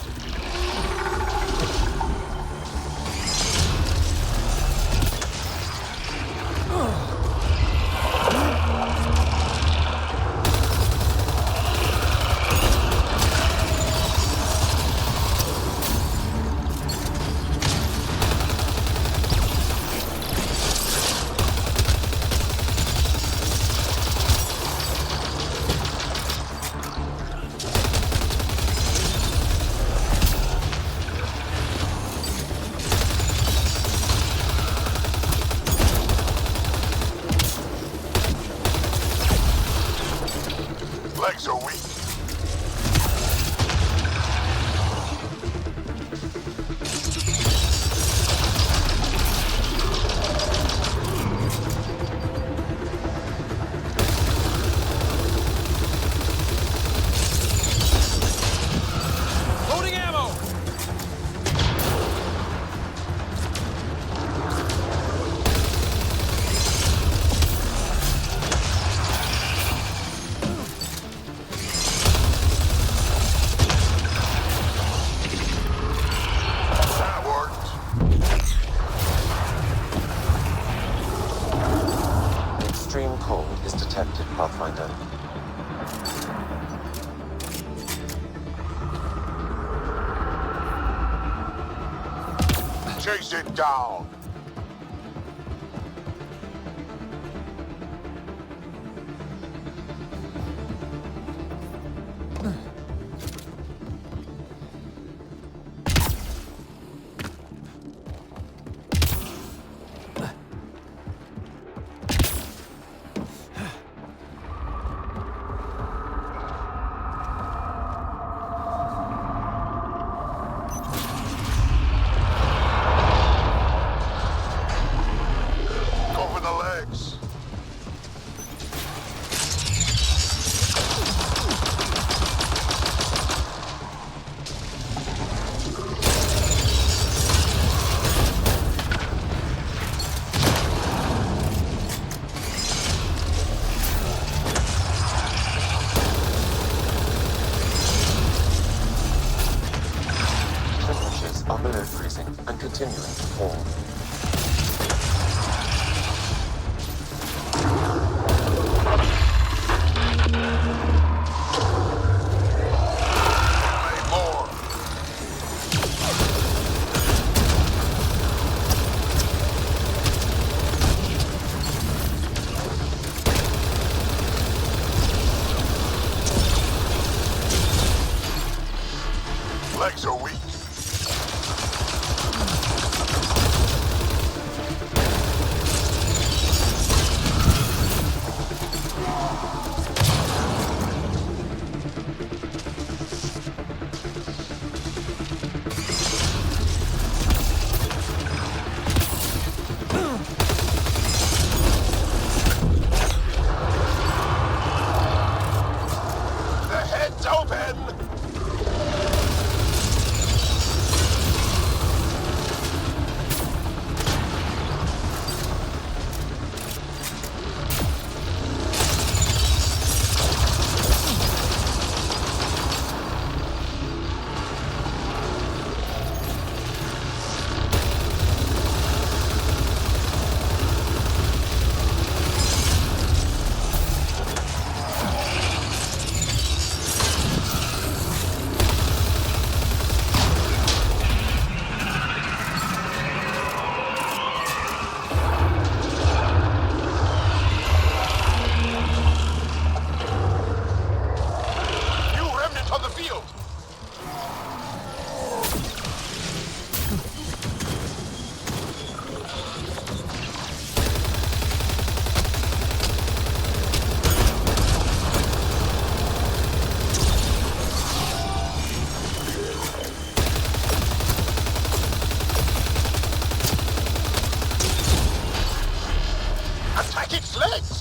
Legs are weak. Loading ammo! That worked. Extreme cold is detected, Pathfinder. Chase it down. increasing and continuing to fall. Legs are weak. The head's open! Attack its legs!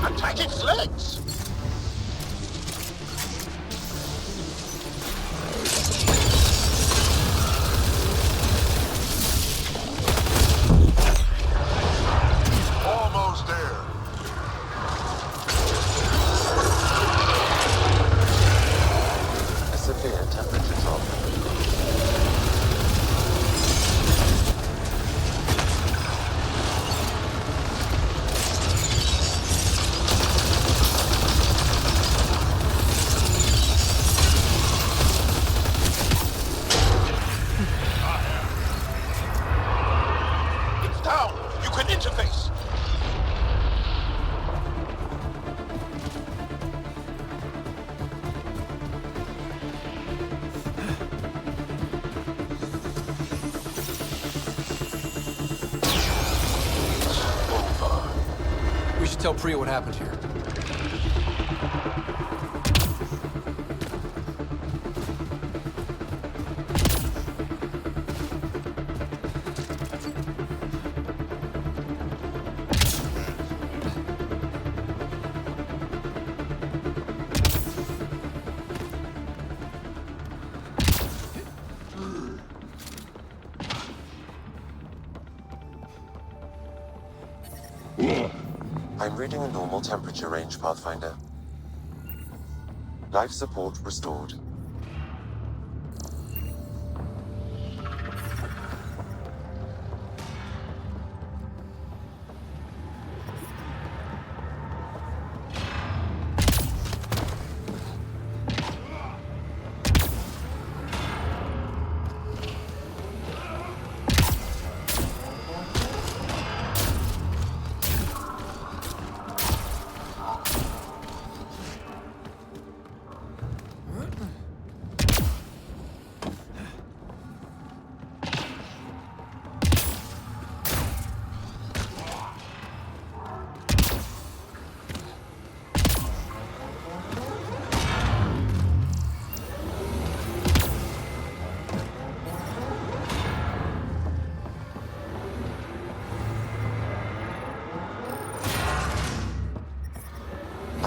Attack its legs! Almost there. A severe temperature drop. It's down! You can interface! We should tell Priya what happened here. I'm reading a normal temperature range, Pathfinder. Life support restored.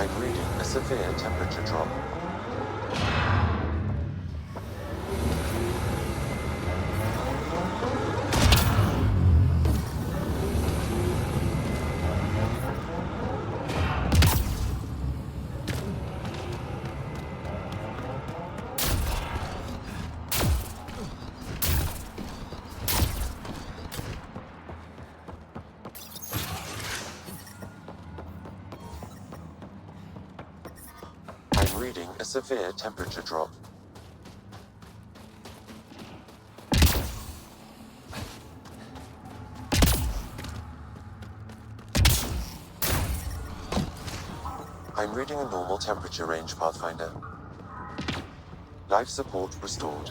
I'm reading a severe temperature drop. Reading a severe temperature drop. I'm reading a normal temperature range, Pathfinder. Life support restored.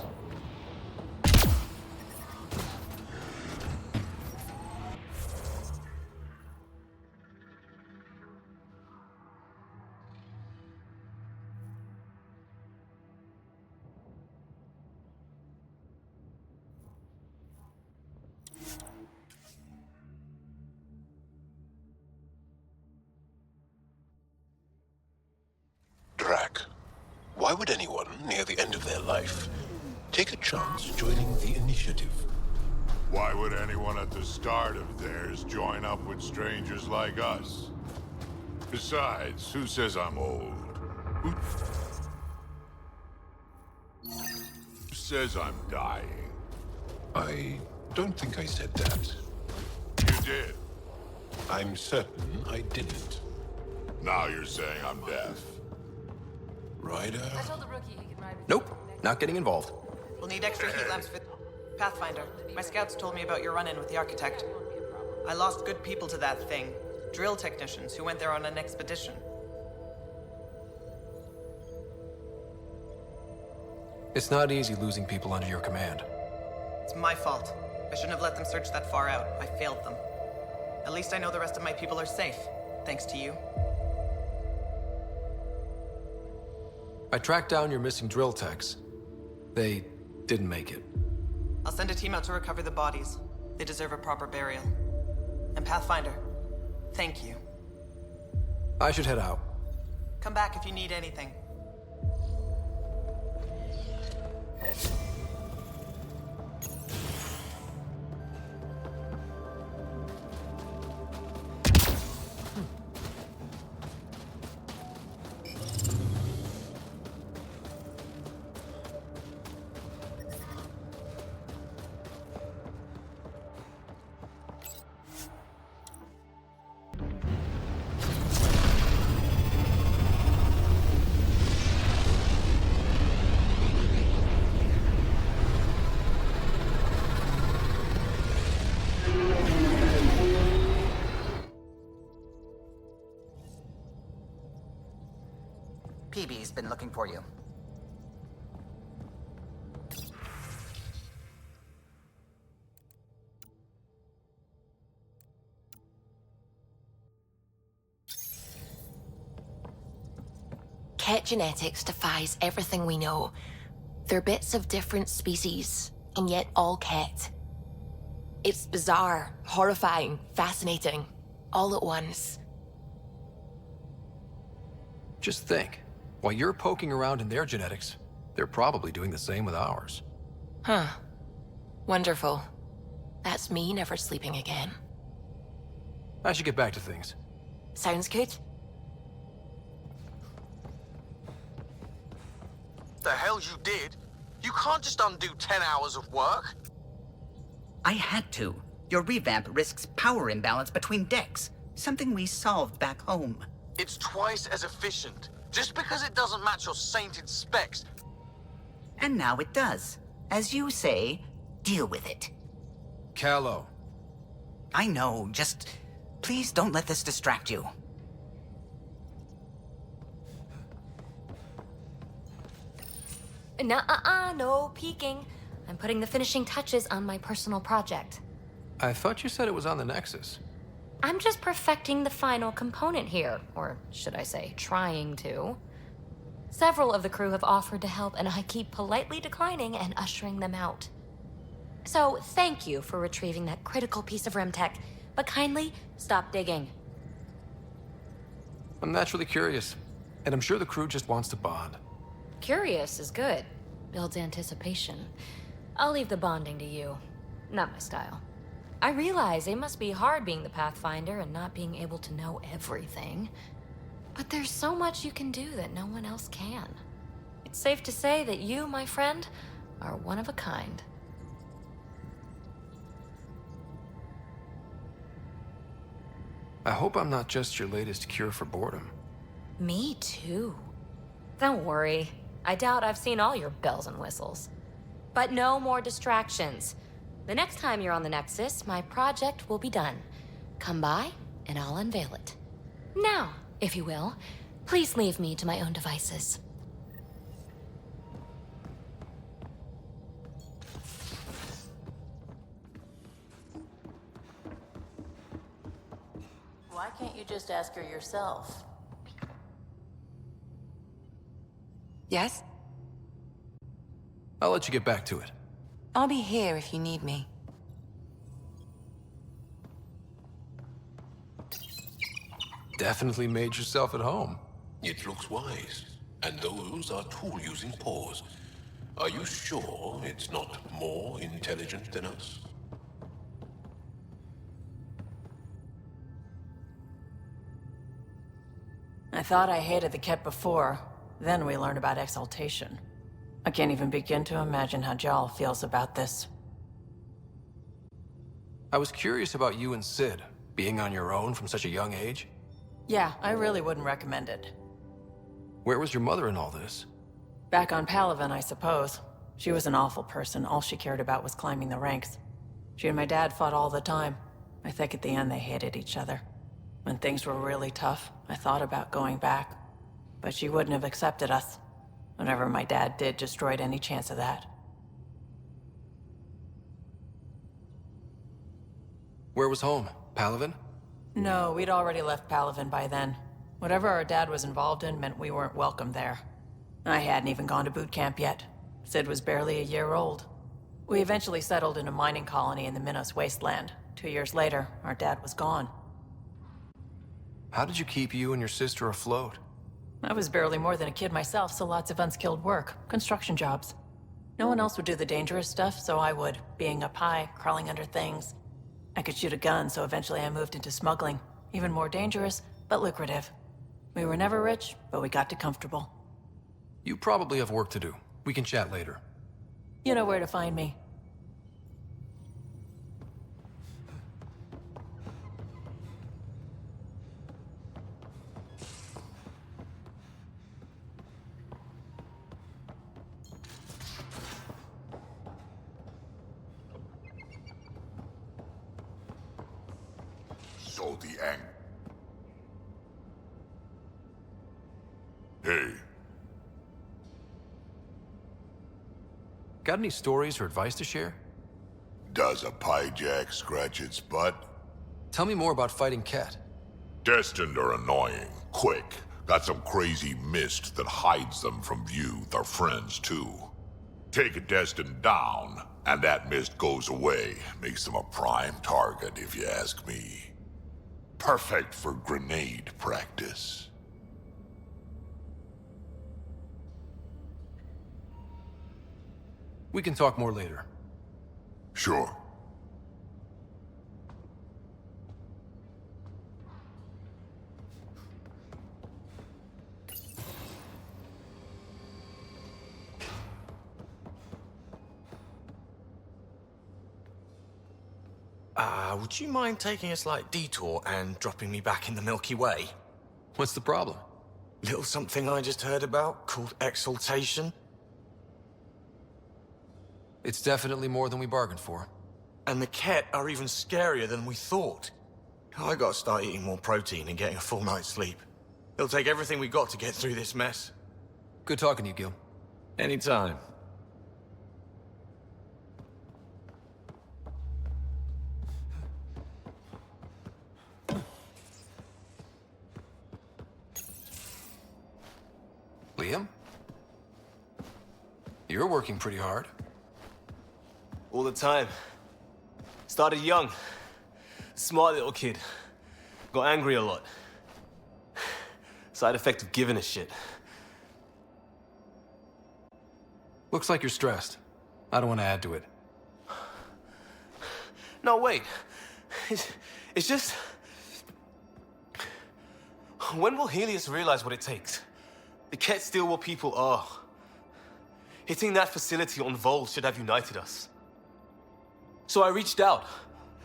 Why would anyone, near the end of their life, take a chance joining the initiative? Why would anyone at the start of theirs join up with strangers like us? Besides, who says I'm old? Who says I'm dying? I don't think I said that. You did. I'm certain I didn't. Now you're saying I'm deaf. Ryder? I told the rookie he could ride with Nope, not getting involved. We'll need extra heat lamps for Pathfinder. My scouts told me about your run-in with the architect. I lost good people to that thing. Drill technicians who went there on an expedition. It's not easy losing people under your command. It's my fault. I shouldn't have let them search that far out. I failed them. At least I know the rest of my people are safe, thanks to you. I tracked down your missing drill techs. They didn't make it. I'll send a team out to recover the bodies. They deserve a proper burial. And Pathfinder, thank you. I should head out. Come back if you need anything. PB's been looking for you. Ket genetics defies everything we know. They're bits of different species, and yet all Ket. It's bizarre, horrifying, fascinating, all at once. Just think, while you're poking around in their genetics, they're probably doing the same with ours. Huh. Wonderful. That's me never sleeping again. I should get back to things. Sounds good. The hell you did? You can't just undo 10 hours of work. I had to. Your revamp risks power imbalance between decks, something we solved back home. It's twice as efficient. Just because it doesn't match your sainted specs. And now it does. As you say, deal with it. Callow. I know, just please don't let this distract you. No peeking. I'm putting the finishing touches on my personal project. I thought you said it was on the Nexus. I'm just perfecting the final component here, or should I say, trying to. Several of the crew have offered to help, and I keep politely declining and ushering them out. So, thank you for retrieving that critical piece of REM tech, but kindly stop digging. I'm naturally curious, and I'm sure the crew just wants to bond. Curious is good. Builds anticipation. I'll leave the bonding to you. Not my style. I realize it must be hard being the Pathfinder and not being able to know everything. But there's so much you can do that no one else can. It's safe to say that you, my friend, are one of a kind. I hope I'm not just your latest cure for boredom. Me too. Don't worry. I doubt I've seen all your bells and whistles. But no more distractions. The next time you're on the Nexus, my project will be done. Come by, and I'll unveil it. Now, if you will, please leave me to my own devices. Why can't you just ask her yourself? Yes? I'll let you get back to it. I'll be here if you need me. Definitely made yourself at home. It looks wise. And those are tool-using paws. Are you sure it's not more intelligent than us? I thought I hated the Ket before. Then we learned about exaltation. I can't even begin to imagine how Jal feels about this. I was curious about you and Sid, being on your own from such a young age. Yeah, I really wouldn't recommend it. Where was your mother in all this? Back on Palaven, I suppose. She was an awful person. All she cared about was climbing the ranks. She and my dad fought all the time. I think at the end they hated each other. When things were really tough, I thought about going back. But she wouldn't have accepted us. Whatever my dad did destroyed any chance of that. Where was home? Palaven? No, we'd already left Palaven by then. Whatever our dad was involved in meant we weren't welcome there. I hadn't even gone to boot camp yet. Sid was barely a year old. We eventually settled in a mining colony in the Minos wasteland. 2 years later, our dad was gone. How did you keep you and your sister afloat? I was barely more than a kid myself, so lots of unskilled work. Construction jobs. No one else would do the dangerous stuff, so I would. Being up high, crawling under things. I could shoot a gun, so eventually I moved into smuggling. Even more dangerous, but lucrative. We were never rich, but we got to comfortable. You probably have work to do. We can chat later. You know where to find me. So Hey. Got any stories or advice to share? Does a piejack scratch its butt? Tell me more about fighting Ket. Destined are annoying, quick. Got some crazy mist that hides them from view, their friends too. Take a Destined down, and that mist goes away. Makes them a prime target, if you ask me. Perfect for grenade practice. We can talk more later. Sure. Would you mind taking a slight detour and dropping me back in the Milky Way? What's the problem? Little something I just heard about called exaltation. It's definitely more than we bargained for. And the Ket are even scarier than we thought. I gotta start eating more protein and getting a full night's sleep. It'll take everything we got to get through this mess. Good talking to you, Gil. Anytime. Liam? You're working pretty hard. All the time. Started young. Smart little kid. Got angry a lot. Side effect of giving a shit. Looks like you're stressed. I don't want to add to it. No, wait. It's just... When will Helios realize what it takes? They can't steal what people are. Hitting that facility on Voeld should have united us. So I reached out,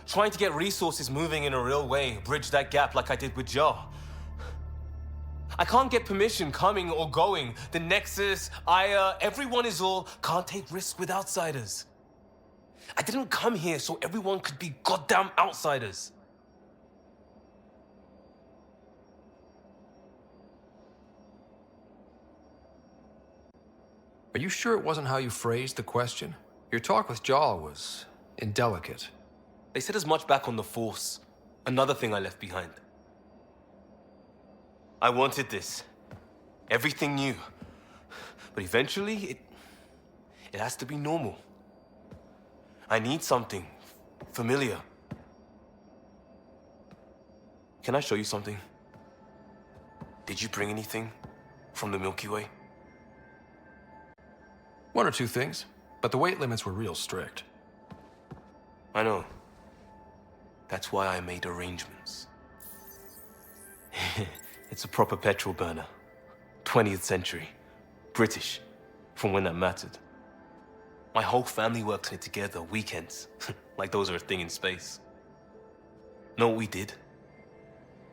trying to get resources moving in a real way, bridge that gap like I did with Jar. I can't get permission coming or going. The Nexus, Aya, everyone is all can't take risks with outsiders. I didn't come here so everyone could be goddamn outsiders. Are you sure it wasn't how you phrased the question? Your talk with Jaw was indelicate. They said as much back on the Force. Another thing I left behind. I wanted this. Everything new. But eventually, it has to be normal. I need something familiar. Can I show you something? Did you bring anything from the Milky Way? One or two things, but the weight limits were real strict. I know. That's why I made arrangements. It's a proper petrol burner. 20th century. British. From when that mattered. My whole family worked on it together, weekends. Like those are a thing in space. Know what we did?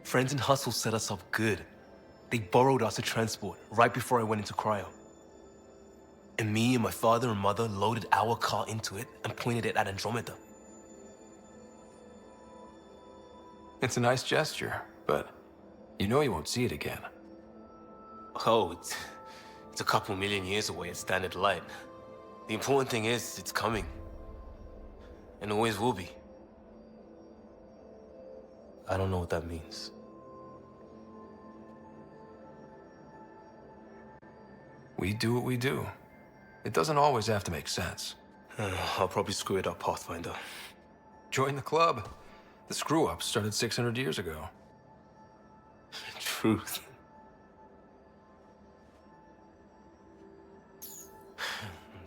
Friends and Hustle set us up good. They borrowed us a transport right before I went into cryo. And me and my father and mother loaded our car into it and pointed it at Andromeda. It's a nice gesture, but you know you won't see it again. Oh, it's a couple million years away at standard light. The important thing is, it's coming. And always will be. I don't know what that means. We do what we do. It doesn't always have to make sense. I'll probably screw it up, Pathfinder. Join the club. The screw-up started 600 years ago. Truth.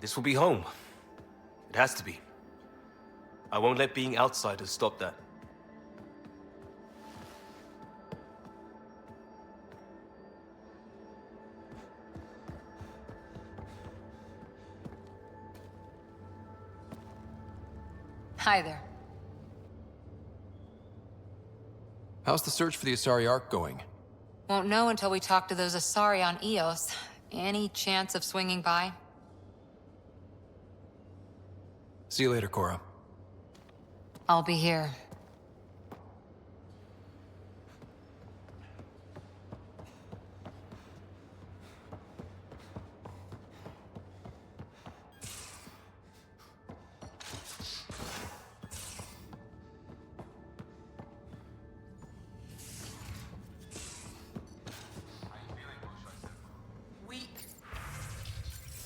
This will be home. It has to be. I won't let being outsiders stop that. Hi there. How's the search for the Asari Ark going? Won't know until we talk to those Asari on Eos. Any chance of swinging by? See you later, Cora. I'll be here.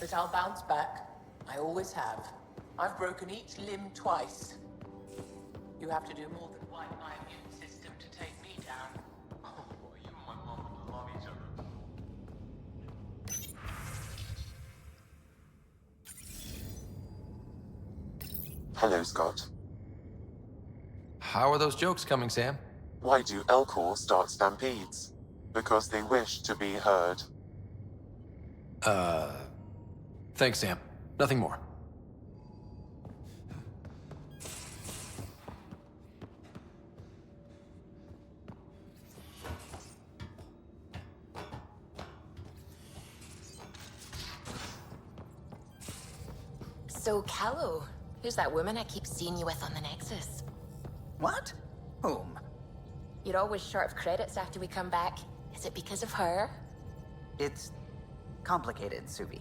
But I'll bounce back. I always have. I've broken each limb twice. You have to do more than wipe my immune system to take me down. Oh, you and my mom would love each other. Hello, Scott. How are those jokes coming, Sam? Why do Elcor start stampedes? Because they wish to be heard. Thanks, Sam. Nothing more. So, Callow, who's that woman I keep seeing you with on the Nexus? What? Whom? You're always short of credits after we come back. Is it because of her? It's complicated, Suvi.